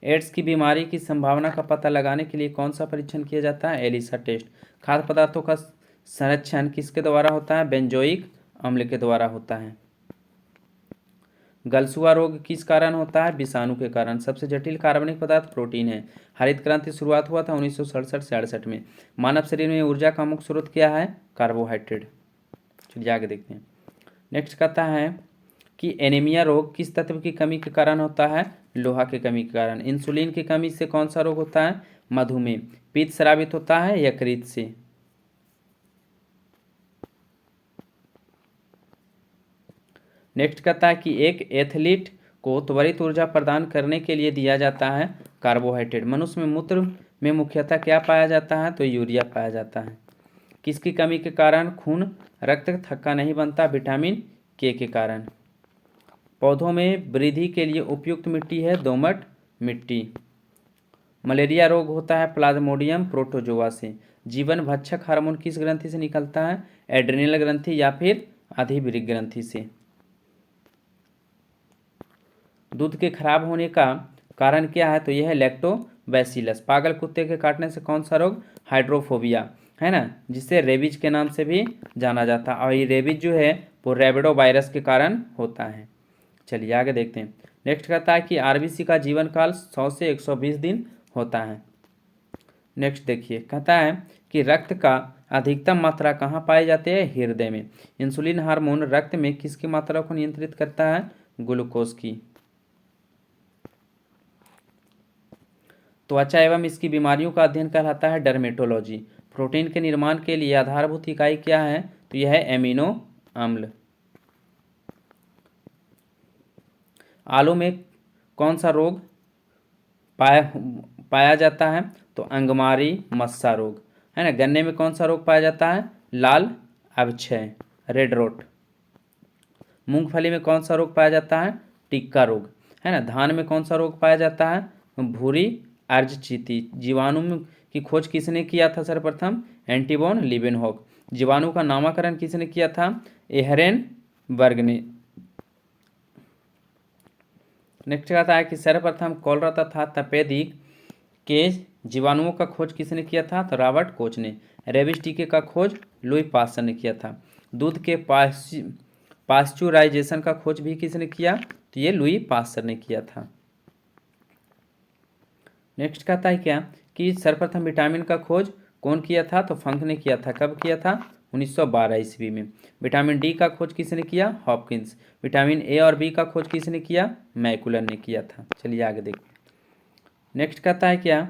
एड्स की बीमारी की संभावना का पता लगाने के लिए कौन सा परीक्षण किया जाता है? ELISA test. खाद्य पदार्थों का संरक्षण किसके द्वारा होता है? बेंजोइक अम्ल के द्वारा होता है। गलसुआ रोग किस कारण होता है? विषाणु के कारण। सबसे जटिल कार्बनिक पदार्थ प्रोटीन है। हरित क्रांति शुरुआत हुआ था 1967-68 में। मानव शरीर में ऊर्जा का मुख्य स्रोत क्या है? कार्बोहाइड्रेट। चलिए आगे देखते हैं। नेक्स्ट कहता है कि एनीमिया रोग किस तत्व की कमी के कारण होता है? लोहा की कमी के कारण। इंसुलिन की कमी से कौन सा रोग होता है? मधुमेह। पित्त स्रावित होता है यकृत से। नेक्स्ट कहता है कि एक एथलीट को त्वरित ऊर्जा प्रदान करने के लिए दिया जाता है कार्बोहाइड्रेट। मनुष्य में मूत्र में मुख्यतः क्या पाया जाता है? तो यूरिया पाया जाता है। किसकी कमी के कारण खून रक्त थक्का नहीं बनता? विटामिन के कारण। पौधों में वृद्धि के लिए उपयुक्त मिट्टी है दोमट मिट्टी। मलेरिया रोग होता है प्लाज्मोडियम प्रोटोजोआ से। जीवन भक्षक हार्मोन किस ग्रंथि से निकलता है? एड्रिनल ग्रंथि या फिर अधिवृक्क ग्रंथि से। दूध के खराब होने का कारण क्या है? तो यह है लैक्टोबैसिलस। पागल कुत्ते के काटने से कौन सा रोग? हाइड्रोफोबिया है ना, जिसे रेबीज के नाम से भी जाना जाता है। और ये रेबीज जो है वो रैबिडो वायरस के कारण होता है। चलिए आगे देखते हैं। नेक्स्ट कहता है कि आरबीसी का जीवन काल 100 से 120 दिन होता है। नेक्स्ट देखिए, कहता है कि रक्त का अधिकतम मात्रा कहाँ पाई जाती है? हृदय में। इंसुलिन हार्मोन रक्त में किसकी मात्रा को नियंत्रित करता है? ग्लूकोज की। त्वचा एवं इसकी बीमारियों का अध्ययन कहलाता है डर्मेटोलॉजी। प्रोटीन के निर्माण के लिए आधारभूत इकाई क्या है? तो यह है एमिनो अम्ल। आलू में कौन सा रोग पाया जाता है? तो अंगमारी मस्सा रोग है ना। गन्ने में कौन सा रोग पाया जाता है? लाल अवक्षय रेड रोट। मूंगफली में कौन सा रोग पाया जाता है? टिक्का रोग है ना। धान में कौन सा रोग पाया जाता है? भूरी अर्धचीती। जीवाणु की खोज किसने किया था सर्वप्रथम? एंटीबॉन लिवेनहॉक। जीवाणु का नामकरण किसने किया था? एहरेनबर्ग ने। नेक्स्ट कहता है कि सर्वप्रथम कॉलरा तथा तपेदिक के जीवाणुओं का खोज किसने किया था? तो रॉबर्ट कोच ने। रेबीज टीके का खोज लुई पास्चर ने किया था। दूध के पास्चुराइजेशन का खोज भी किसने किया? तो ये लुई पास्चर ने किया था। नेक्स्ट कहता है क्या कि सर्वप्रथम विटामिन का खोज कौन किया था? तो फंक ने किया था। कब किया था? 1912 ईस्वी में। विटामिन डी का खोज किसने किया? हॉपकिंस। विटामिन ए और बी का खोज किसने किया? मैकुलर ने किया था। चलिए आगे देखते हैं। नेक्स्ट कहता है क्या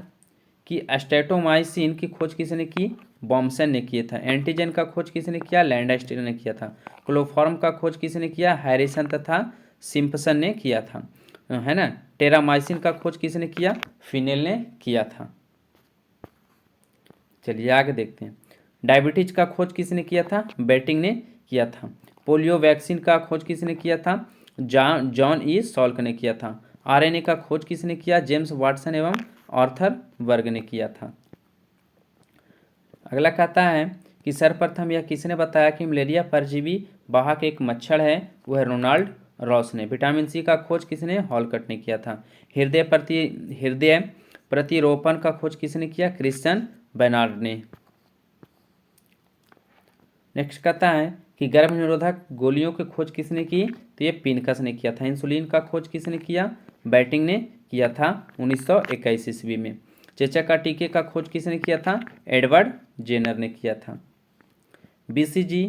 कि एस्टेटोमाइसिन की खोज किसने की? बॉम्सन ने किया था। एंटीजन का खोज किसने किया? लैंडस्टील ने किया था। क्लोरोफॉर्म का खोज किसने किया? हैरिसन तथा सिम्पसन ने किया था, है ना। टेरामाइसिन का खोज किसने किया? फिनेल ने किया था। चलिए आगे देखते हैं। डायबिटीज का खोज किसने किया था? बेटिंग ने किया था। पोलियो वैक्सीन का खोज किसने किया था? जॉन ई सॉल्क ने किया था। आरएनए का खोज किसने किया? जेम्स वाटसन एवं आर्थर बर्ग ने किया था। अगला कहता है कि सर्वप्रथम यह किसने बताया कि मलेरिया परजीवी वाहक एक मच्छर है? वह है रोनाल्ड रॉस ने। विटामिन सी का खोज किसने? हॉलकट ने किया था। हृदय प्रतिरोपण का खोज किसने किया? क्रिश्चियन बेनार्ड ने। नेक्स्ट कहता है कि गर्भ निरोधक गोलियों की खोज किसने की? तो ये पिनकस ने किया था। इंसुलिन का खोज किसने किया? बैटिंग ने किया था 1921 ईस्वी में। चेचक का टीके का खोज किसने किया था? एडवर्ड जेनर ने किया था। बीसीजी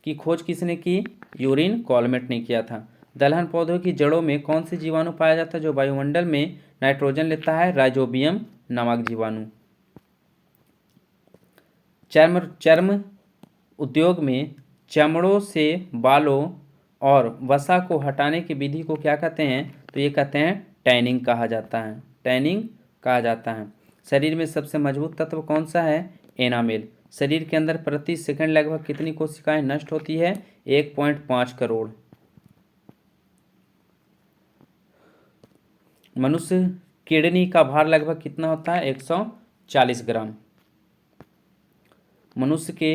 की खोज किसने की? यूरिन कॉलमेट ने किया था। दलहन पौधों की जड़ों में कौन सी जीवाणु पाया जाता है जो वायुमंडल में नाइट्रोजन लेता है? राइजोबियम नामक जीवाणु। चर्म उद्योग में चमड़ों से बालों और वसा को हटाने की विधि को क्या कहते हैं? तो ये कहते हैं टैनिंग कहा जाता है। टैनिंग कहा जाता है। शरीर में सबसे मजबूत तत्व कौन सा है? एनामेल। शरीर के अंदर प्रति सेकंड लगभग कितनी कोशिकाएं नष्ट होती है? 1.5 करोड़। मनुष्य किडनी का भार लगभग कितना होता है? 140 ग्राम। मनुष्य के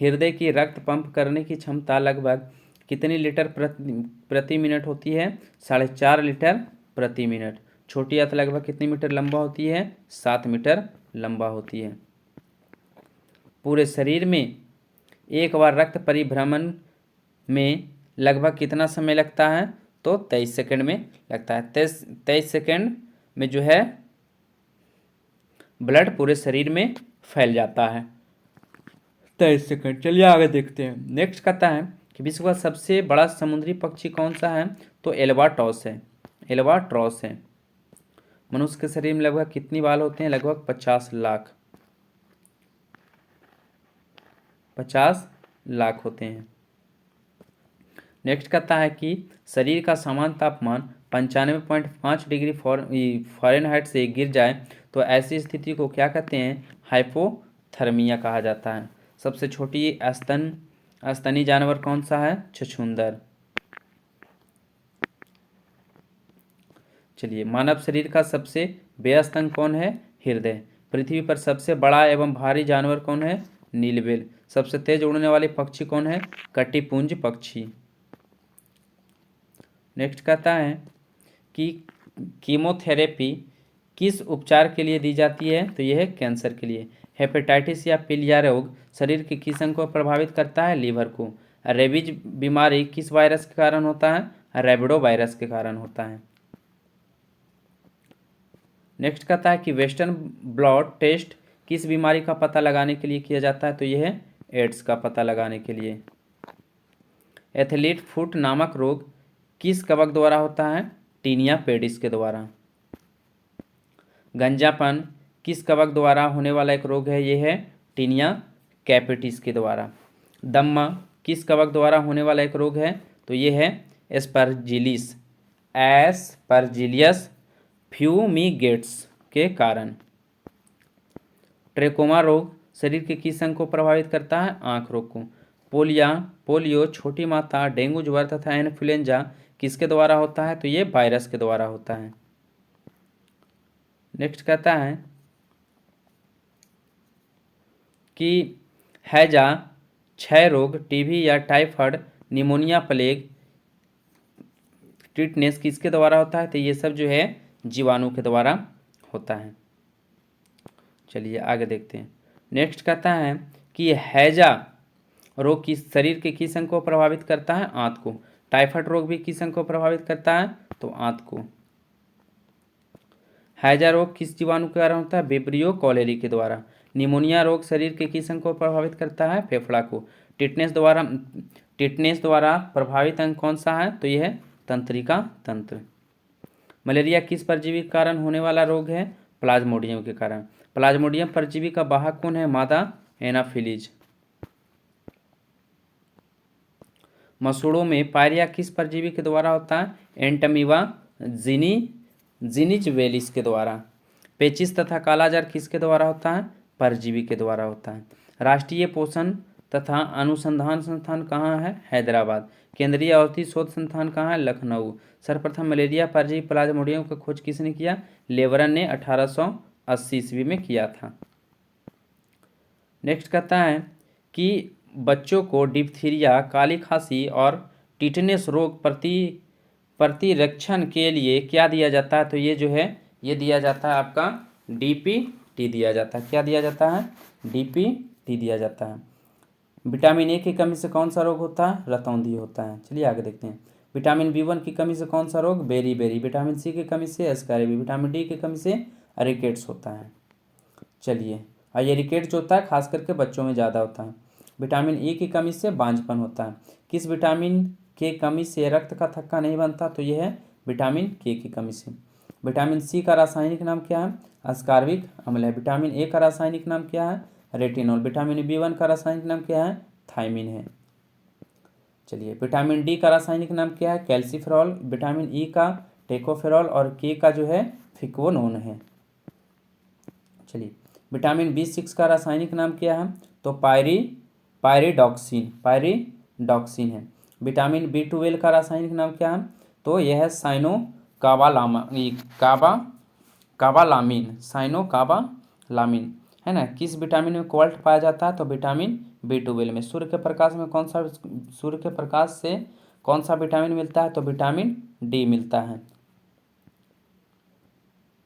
हृदय की रक्त पंप करने की क्षमता लगभग कितनी लीटर प्रति मिनट होती है? 4.5 लीटर प्रति मिनट। छोटी आंत लगभग कितनी मीटर लंबा होती है? 7 मीटर लंबा होती है। पूरे शरीर में एक बार रक्त परिभ्रमण में लगभग कितना समय लगता है? तो 23 सेकंड में लगता है। 23 सेकंड में जो है ब्लड पूरे शरीर में फैल जाता है। 23 सेकंड। चलिए आगे देखते हैं। नेक्स्ट कहता है कि विश्व का सबसे बड़ा समुद्री पक्षी कौन सा है? तो एल्बाट्रॉस है। एल्बाट्रॉस है। मनुष्य के शरीर में लगभग कितनी बाल होते हैं? लगभग 50 लाख। 50 लाख होते हैं। नेक्स्ट कहता है कि शरीर का सामान्य तापमान 95.5 डिग्री फ़ारेनहाइट से गिर जाए तो ऐसी स्थिति को क्या कहते हैं? हाइपोथर्मिया कहा जाता है। सबसे छोटी स्तनी जानवर कौन सा है? छछूंदर। चलिए, मानव शरीर का सबसे व्यस्त अंग कौन है? हृदय। पृथ्वी पर सबसे बड़ा एवं भारी जानवर कौन है? नीलवेल। सबसे तेज उड़ने वाले पक्षी कौन है? कटिपुंज पक्षी। नेक्स्ट कहता है कि कीमोथेरेपी किस उपचार के लिए दी जाती है? तो यह है कैंसर के लिए। हेपेटाइटिस या पीलिया रोग शरीर के किस अंग को प्रभावित करता है? लीवर को। रेबीज बीमारी किस वायरस के कारण होता है? रैबिडो वायरस के कारण होता है। नेक्स्ट कहता है कि वेस्टर्न ब्लॉट टेस्ट किस बीमारी का पता लगाने के लिए किया जाता है? तो यह है एड्स का पता लगाने के लिए। एथलीट फुट नामक रोग किस कवक द्वारा होता है? टीनिया पेडिस के द्वारा। गंजापन किस कवक द्वारा होने वाला एक रोग है? यह है टीनिया कैपिटिस के द्वारा। दम्मा किस कवक द्वारा होने वाला एक रोग है? तो यह है एस्परजिलियस फ्यूमिगेट्स के कारण। ट्रेकोमा रोग शरीर के किस अंग को प्रभावित करता है? आंख रोग को। पोलियो, छोटी माता, डेंगू ज्वर तथा इन्फ्लुएंजा किसके द्वारा होता है? तो ये वायरस के द्वारा होता है। नेक्स्ट कहता है कि हैजा, क्षय रोग, टीबी या टाइफाइड, निमोनिया, प्लेग, टिटनेस किसके द्वारा होता है? तो ये सब जो है जीवाणु के द्वारा होता है। चलिए आगे देखते हैं। नेक्स्ट कहता है कि हैजा रोग किस शरीर के किस अंग को प्रभावित करता है? आंत को। टाइफाइड रोग भी किस अंग को प्रभावित करता है? तो आंत को। हैजा रोग किस जीवाणु के कारण होता है? विब्रियो कॉलेरी के द्वारा। निमोनिया रोग शरीर के किस अंग को प्रभावित करता है? फेफड़ा को। टिटनेस द्वारा प्रभावित अंग कौन सा है? तो यह है तंत्रिका तंत्र। मलेरिया किस परजीवी के कारण होने वाला रोग है? प्लाज्मोडियम के कारण। प्लाज्मोडियम परजीवी का वाहक कौन है? मादा एनाफिलीज। मसूड़ों में पायरिया किस परजीवी के द्वारा होता है? एंटमीबा जिनिचवेलिस के द्वारा। पेचिस तथा कालाजार किसके द्वारा होता है? परजीवी के द्वारा होता है। राष्ट्रीय पोषण तथा अनुसंधान संस्थान कहाँ है? हैदराबाद। केंद्रीय औषधि शोध संस्थान कहाँ है? लखनऊ। सर्वप्रथम मलेरिया परजीवी प्लाज्मोडियम का खोज किसने किया? लेवरन ने 1880 ईस्वी में किया था। नेक्स्ट कहता है कि बच्चों को डिप्थीरिया, काली खांसी और टिटनेस रोग प्रतिरक्षण के लिए क्या दिया जाता है, तो ये जो है ये दिया जाता है आपका DPT दिया जाता है। क्या दिया जाता है? DPT दिया जाता है। विटामिन ए की कमी से कौन सा रोग होता है? रतौंधी होता है। चलिए आगे देखते हैं। विटामिन B1 की कमी से कौन सा रोग? बेरी। विटामिन सी की कमी से एस्कार्बी। विटामिन डी की कमी से रिकेट्स होता है। चलिए, और ये रिकेट्स जो होता है खास करके बच्चों में ज़्यादा होता है। विटामिन ई की कमी से बांझपन होता है। किस विटामिन के कमी से रक्त का थक्का नहीं बनता? तो यह है विटामिन के की कमी से। विटामिन सी का रासायनिक नाम क्या है? अस्कार्बिक अम्ल है। विटामिन ए का रासायनिक नाम क्या है? रेटिनॉल। विटामिन B1 का रासायनिक नाम क्या है? थायमिन है। चलिए, विटामिन डी का रासायनिक नाम क्या है? कैल्सीफेरॉल। विटामिन ई का टेकोफेरॉल और के का जो है फिक्वोनोन है। चलिए, विटामिन B6 का रासायनिक नाम क्या है? तो पायरिडॉक्सिन है। विटामिन B12 का रासायनिक नाम क्या है? तो यह है साइनोकाबालामीन है ना। किस विटामिन में कोबाल्ट पाया जाता है? तो विटामिन B12 में। सूर्य के प्रकाश से कौन सा विटामिन मिलता है? तो विटामिन डी मिलता है।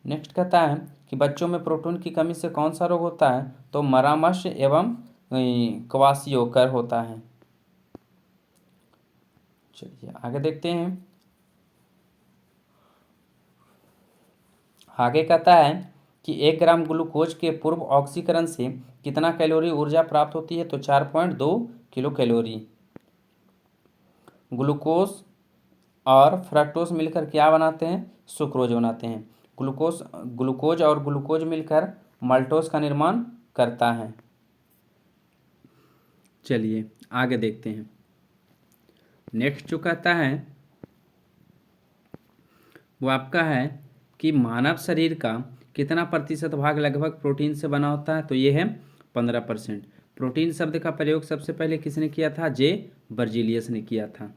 नेक्स्ट कहता है कि बच्चों में प्रोटीन की कमी से कौन सा रोग होता है? तो मरामश एवं क्वाशियोकर होता है। चलिए आगे देखते हैं। आगे कहता है कि 1 ग्राम ग्लूकोज के पूर्व ऑक्सीकरण से कितना कैलोरी ऊर्जा प्राप्त होती है? तो 4.2 किलो कैलोरी। ग्लूकोज और फ्रक्टोज मिलकर क्या बनाते हैं? सुक्रोज बनाते हैं। ग्लूकोज और ग्लूकोज मिलकर माल्टोज का निर्माण करता है। चलिए आगे देखते हैं। नेक्स्ट जो कहता है वो आपका है कि मानव शरीर का कितना प्रतिशत भाग लगभग प्रोटीन से बना होता है? तो ये है 15%। प्रोटीन शब्द का प्रयोग सबसे पहले किसने किया था? जे बर्जीलियस ने किया था।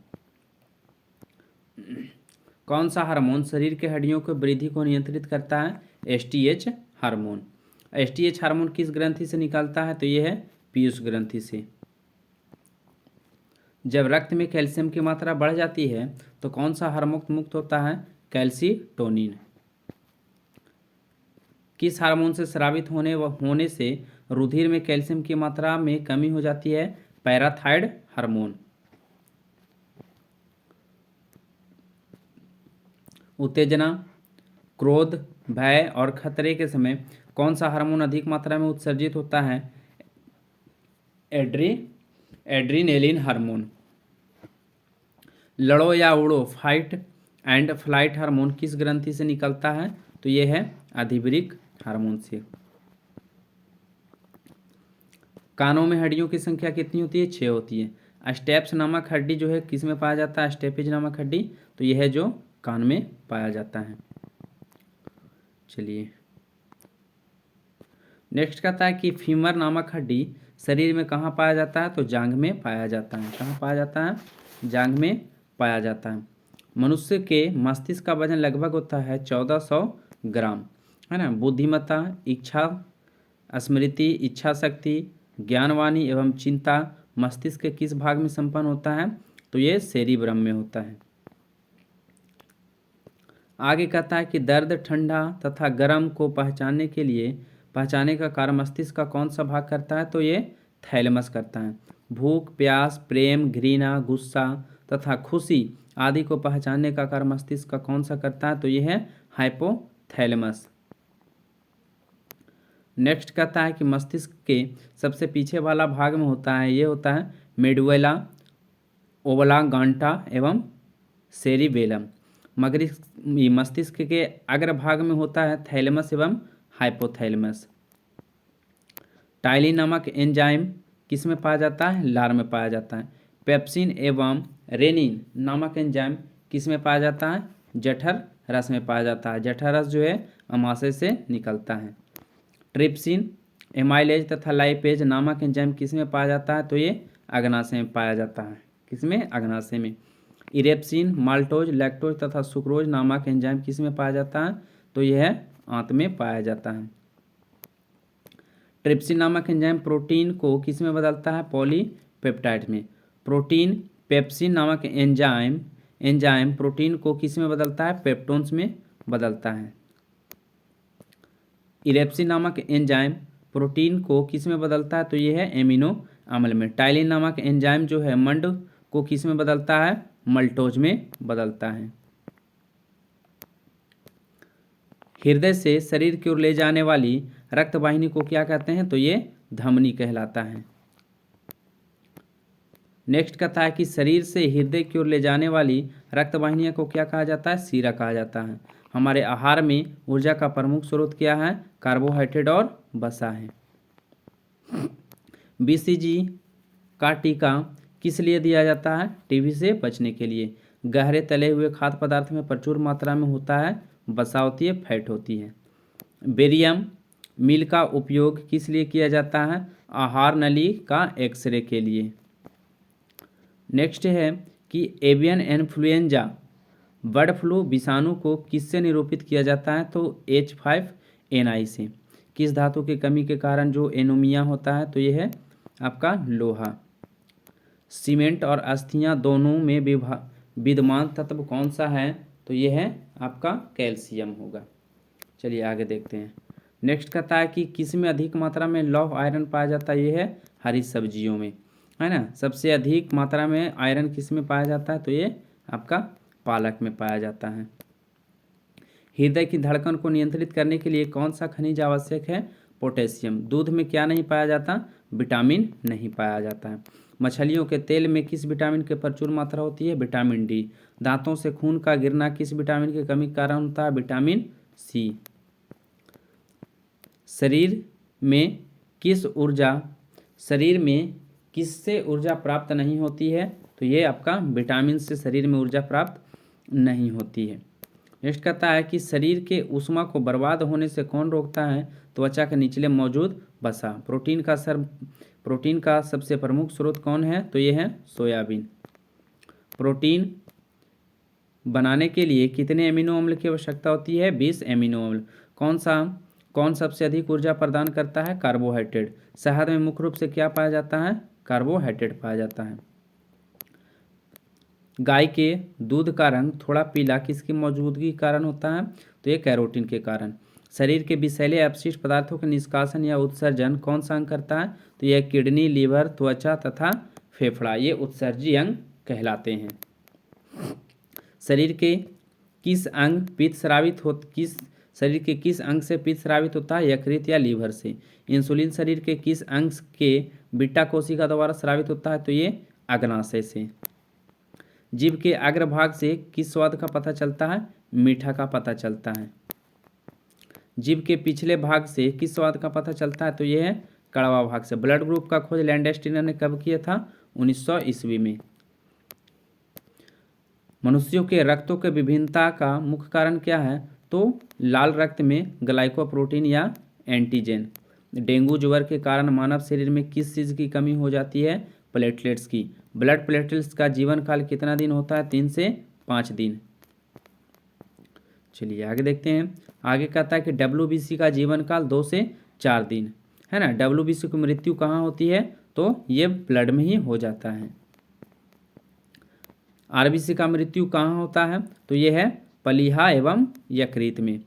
कौन सा हार्मोन शरीर के हड्डियों की वृद्धि को नियंत्रित करता है? STH hormone. STH हार्मोन किस ग्रंथि से निकलता है? तो यह है पीयूष ग्रंथि से। जब रक्त में कैल्शियम की मात्रा बढ़ जाती है तो कौन सा हार्मोन मुक्त होता है? कैल्सीटोनिन। किस हार्मोन से स्रावित होने से रुधिर में कैल्शियम की मात्रा में कमी हो जाती है? Parathyroid hormone. उत्तेजना, क्रोध, भय और खतरे के समय कौन सा हार्मोन अधिक मात्रा में उत्सर्जित होता है? Adrenaline hormone. लड़ो या उड़ो, फाइट एंड फ्लाइट हार्मोन किस ग्रंथि से निकलता है? तो यह है अधिवृक्क हार्मोन से। कानों में हड्डियों की संख्या कितनी होती है? 6 होती है। स्टेप्स नामक हड्डी जो है किस में पाया जाता है? स्टेपेज नामक हड्डी। तो यह है जो कान में पाया जाता है। चलिए नेक्स्ट कहता है कि फीमर नामक हड्डी शरीर में कहाँ पाया जाता है? तो जांघ में पाया जाता है। कहाँ पाया जाता है? जांघ में पाया जाता है। मनुष्य के मस्तिष्क का वजन लगभग होता है 1400 ग्राम है ना। बुद्धिमत्ता, इच्छा, स्मृति, इच्छा शक्ति, ज्ञानवाणी एवं चिंता मस्तिष्क के किस भाग में संपन्न होता है? तो ये सेरिब्रम में होता है। आगे कहता है कि दर्द, ठंडा तथा गर्म को पहचानने का कार्य मस्तिष्क का कौन सा भाग करता है? तो ये थैलेमस करता है। भूख, प्यास, प्रेम, घृणा, गुस्सा तथा खुशी आदि को पहचानने का कार्य मस्तिष्क का कौन सा करता है? तो यह है हाइपोथैलेमस। नेक्स्ट कहता है कि मस्तिष्क के सबसे पीछे वाला भाग में होता है, ये होता है मेडुला ओब्लांगाटा एवं सेरिबेलम। मस्तिष्क के अग्रभाग में होता है थैलेमस एवं हाइपोथैलेमस। टाइलिन नामक एंजाइम किस में पाया जाता है? लार में पाया जाता है। पेप्सिन एवं रेनिन नामक एंजाइम किस में पाया जाता है? जठर रस में पाया जाता है। जठर रस जो है अमाशय से निकलता है। ट्रिप्सिन, एमाइलेज तथा लाइपेज नामक एंजाइम किस में पाया जाता है? तो ये अग्नाशय में पाया जाता है। किसमें? अग्नाशय में। इरेप्सिन, माल्टोज, लैक्टोज तथा सुक्रोज नामक एंजाइम किस में पाया जाता है? तो यह आंत में पाया जाता है। ट्रिप्सिन नामक एंजाइम प्रोटीन को किस में बदलता है? पॉलीपेप्टाइड में। प्रोटीन पेप्सिन नामक एंजाइम एंजाइम प्रोटीन को किस में बदलता है? पेप्टोन्स में बदलता है। इलेप्सिन नामक एंजाइम प्रोटीन को किस में बदलता है? तो ये है एमिनो अम्ल में। टाइलिन नामक एंजाइम जो है मंड को किस में बदलता है? मल्टोज में बदलता है। हृदय से शरीर की ओर ले जाने वाली रक्त वाहिनी को क्या कहते हैं? तो ये धमनी कहलाता है। नेक्स्ट कहता है कि शरीर से हृदय की ओर ले जाने वाली रक्त वाहिनियों को क्या कहा जाता है? शिरा कहा जाता है। हमारे आहार में ऊर्जा का प्रमुख स्रोत क्या है? कार्बोहाइड्रेट और वसा है। बीसीजी का टीका किस लिए दिया जाता है? टीबी से बचने के लिए। गहरे तले हुए खाद्य पदार्थ में प्रचुर मात्रा में होता है वसा होती है, फैट होती है। बेरियम मील का उपयोग किस लिए किया जाता है? आहार नली का एक्सरे के लिए। नेक्स्ट है कि एवियन इन्फ्लुएंजा बर्ड फ्लू विषाणु को किससे निरूपित किया जाता है? तो H5N1 से। किस धातु की कमी के कारण जो एनीमिया होता है? तो यह है आपका लोहा। सीमेंट और अस्थियां दोनों में विद्यमान तत्व कौन सा है? तो यह है आपका कैल्शियम होगा। चलिए आगे देखते हैं। नेक्स्ट कहता है कि किस में अधिक मात्रा में लौह आयरन पाया जाता है? यह है हरी सब्जियों में, है ना। सबसे अधिक मात्रा में आयरन किस में पाया जाता है? तो ये आपका पालक में पाया जाता है। हृदय की धड़कन को नियंत्रित करने के लिए कौन सा खनिज आवश्यक है? पोटेशियम। दूध में क्या नहीं पाया जाता? विटामिन नहीं पाया जाता है। मछलियों के तेल में किस विटामिन की प्रचुर मात्रा होती है? Vitamin D. दांतों से खून का गिरना किस विटामिन की कमी के कारण होता है? Vitamin C. शरीर में किससे ऊर्जा प्राप्त नहीं होती है? तो ये आपका विटामिन से शरीर में ऊर्जा प्राप्त नहीं होती है। नेक्स्ट कहता है कि शरीर के ऊष्मा को बर्बाद होने से कौन रोकता है? त्वचा के निचले मौजूद वसा। प्रोटीन का सबसे प्रमुख स्रोत कौन है? तो ये है सोयाबीन। प्रोटीन बनाने के लिए कितने एमिनो अम्ल की आवश्यकता होती है? 20 एमिनो अम्ल। कौन सबसे अधिक ऊर्जा प्रदान करता है? कार्बोहाइड्रेट। शहद में मुख्य रूप से क्या पाया जाता है? कार्बोहाइड्रेट पाया जाता है। गाय के दूध का रंग थोड़ा पीला किसकी मौजूदगी के कारण होता है? तो ये कैरोटीन के कारण। शरीर के विषैले अपशिष्ट पदार्थों के निष्कासन या उत्सर्जन कौन सा अंग करता है? तो यह किडनी, लीवर, त्वचा तथा फेफड़ा, ये उत्सर्जी अंग कहलाते हैं। शरीर के किस अंग से पित्त स्रावित होता है? यकृत या लीवर से। इंसुलिन शरीर के किस अंग के बीटा कोशिका द्वारा स्रावित होता है? तो ये अग्नाशय से। जीभ के अग्रभाग से किस स्वाद का पता चलता है? मीठा का पता चलता है। जीभ के पिछले भाग से किस स्वाद का पता चलता है? तो यह है कड़वा भाग से। ब्लड ग्रुप का खोज लैंडस्टीनर ने कब किया था? 1900 ईस्वी में। मनुष्यों के रक्तों के विभिन्नता का मुख्य कारण क्या है? तो लाल रक्त में ग्लाइकोप्रोटीन या एंटीजन। डेंगू ज्वर के कारण मानव शरीर में किस चीज़ की कमी हो जाती है? प्लेटलेट्स की। ब्लड प्लेटलेट्स का जीवन काल कितना दिन होता है? 3 से 5 दिन। चलिए आगे देखते हैं। आगे कहता है कि WBC का जीवन काल 2 से 4 दिन, है ना। WBC की मृत्यु कहाँ होती है? तो ये ब्लड में ही हो जाता है। RBC का मृत्यु कहाँ होता है? तो ये है प्लीहा एवं यकृत में।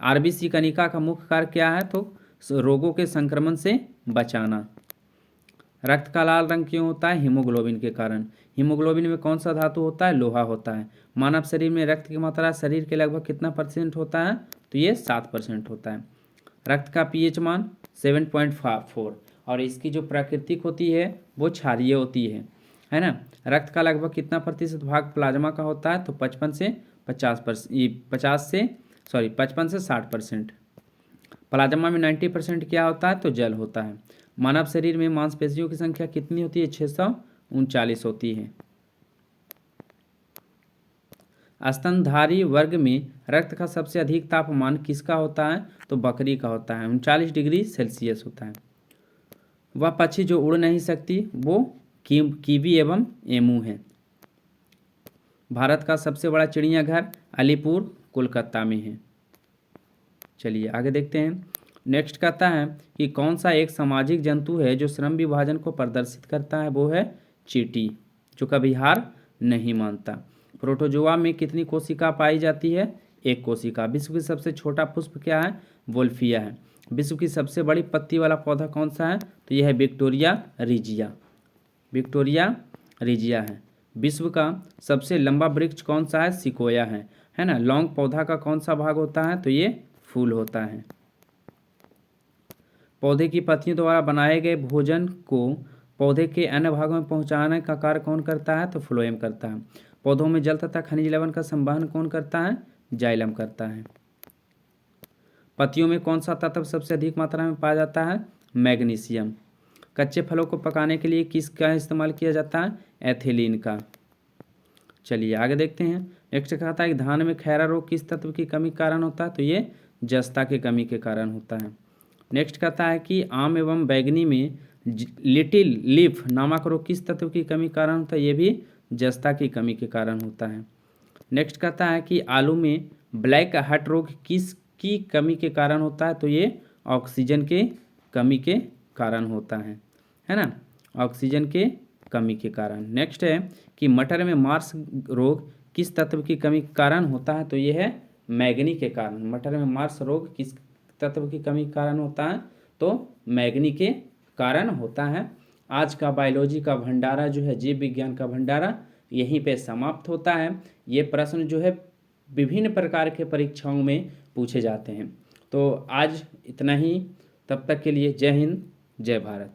RBC कणिका का मुख्य कार्य क्या है? तो रोगों के संक्रमण से बचाना। रक्त का लाल रंग क्यों होता है? हीमोग्लोबिन के कारण। हीमोग्लोबिन में कौन सा धातु होता है? लोहा होता है। मानव शरीर में रक्त की मात्रा शरीर के लगभग कितना % होता है? तो ये 7% होता है। रक्त का pH मान 7.4 और इसकी जो प्राकृतिक होती है वो क्षारीय होती है ना। रक्त का लगभग कितना % भाग प्लाज्मा का होता है? तो 55 से 60%। प्लाज्मा में 90% क्या होता है? तो जल होता है। मानव शरीर में मांसपेशियों की संख्या कितनी होती है? 639 होती है। स्तनधारी वर्ग में रक्त का सबसे अधिक तापमान किसका होता है? तो बकरी का होता है, 39 डिग्री सेल्सियस होता है। वह पक्षी जो उड़ नहीं सकती वो कीवी एवं एमू है। भारत का सबसे बड़ा चिड़ियाघर अलीपुर कोलकाता में है। चलिए आगे देखते हैं। नेक्स्ट कहता है कि कौन सा एक सामाजिक जंतु है जो श्रम विभाजन को प्रदर्शित करता है? वो है चींटी, जो कभी हार नहीं मानता। प्रोटोजोआ में कितनी कोशिका पाई जाती है? एक कोशिका। विश्व की सबसे छोटा पुष्प क्या है? वोल्फिया है। विश्व की सबसे बड़ी पत्ती वाला पौधा कौन सा है? तो यह है विक्टोरिया रिजिया। विक्टोरिया रिजिया है। विश्व का सबसे लंबा वृक्ष कौन सा है? सिकोया है ना। लौंग पौधा का कौन सा भाग होता है? तो ये फूल होता है। पौधे की पत्तियों द्वारा बनाए गए भोजन को पौधे के अन्य भागों में पहुंचाने का कार्य कौन करता है? तो फ्लोएम करता है। पौधों में जल तथा खनिज लवण का संवहन कौन करता है? जाइलम करता है। पत्तियों में कौन सा तत्व सबसे अधिक मात्रा में पाया जाता है? मैग्नीशियम। कच्चे फलों को पकाने के लिए किसका इस्तेमाल किया जाता है? एथिलीन का। चलिए आगे देखते हैं। नेक्स्ट कहता है कि धान में खैरा रोग किस तत्व की कमी के कारण होता है? तो ये जस्ता की कमी के कारण होता है। नेक्स्ट कहता है कि आम एवं बैगनी में लिटिल लीफ नामक रोग किस तत्व की कमी के कारण होता है? ये भी जस्ता की कमी के कारण होता है। नेक्स्ट कहता है कि आलू में ब्लैक हार्ट रोग किसकी कमी के कारण होता है? तो ये ऑक्सीजन के कमी के कारण होता है ना। ऑक्सीजन के कमी के कारण। नेक्स्ट है कि मटर में मार्स रोग किस तत्व की कमी के कारण होता है? तो ये है मैग्नी के कारण। मटर में मार्स रोग किस तत्व की कमी के कारण होता है? तो मैग्नी के कारण होता है। आज का बायोलॉजी का भंडारा जो है, जीव विज्ञान का भंडारा, यहीं पे समाप्त होता है। ये प्रश्न जो है विभिन्न प्रकार के परीक्षाओं में पूछे जाते हैं। तो आज इतना ही। तब तक के लिए जय हिंद, जय भारत।